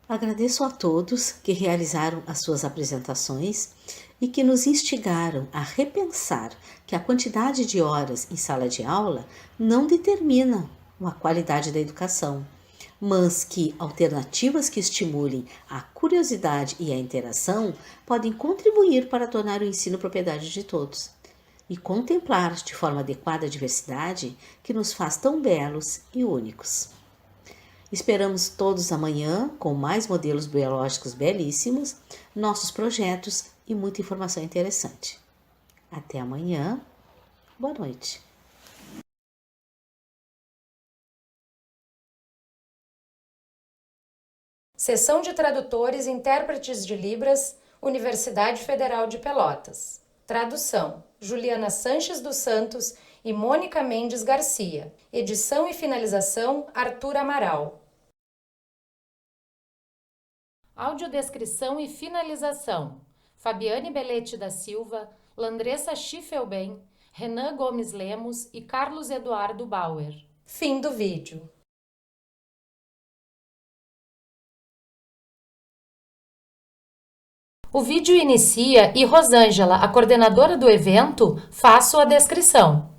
[SPEAKER 2] Agradeço a todos que realizaram as suas apresentações e que nos instigaram a repensar que a quantidade de horas em sala de aula não determina a qualidade da educação, mas que alternativas que estimulem a curiosidade e a interação podem contribuir para tornar o ensino propriedade de todos e contemplar de forma adequada a diversidade que nos faz tão belos e únicos. Esperamos todos amanhã com mais modelos biológicos belíssimos, nossos projetos e muita informação interessante. Até amanhã. Boa noite.
[SPEAKER 1] Seção de Tradutores e Intérpretes de Libras, Universidade Federal de Pelotas. Tradução: Juliana Sanches dos Santos e Mônica Mendes Garcia. Edição e finalização: Arthur Amaral. Audiodescrição e finalização: Fabiane Belete da Silva, Landressa Schiffelben, Renan Gomes Lemos e Carlos Eduardo Bauer. Fim do vídeo. O vídeo inicia e Rosângela, a coordenadora do evento, faz sua descrição.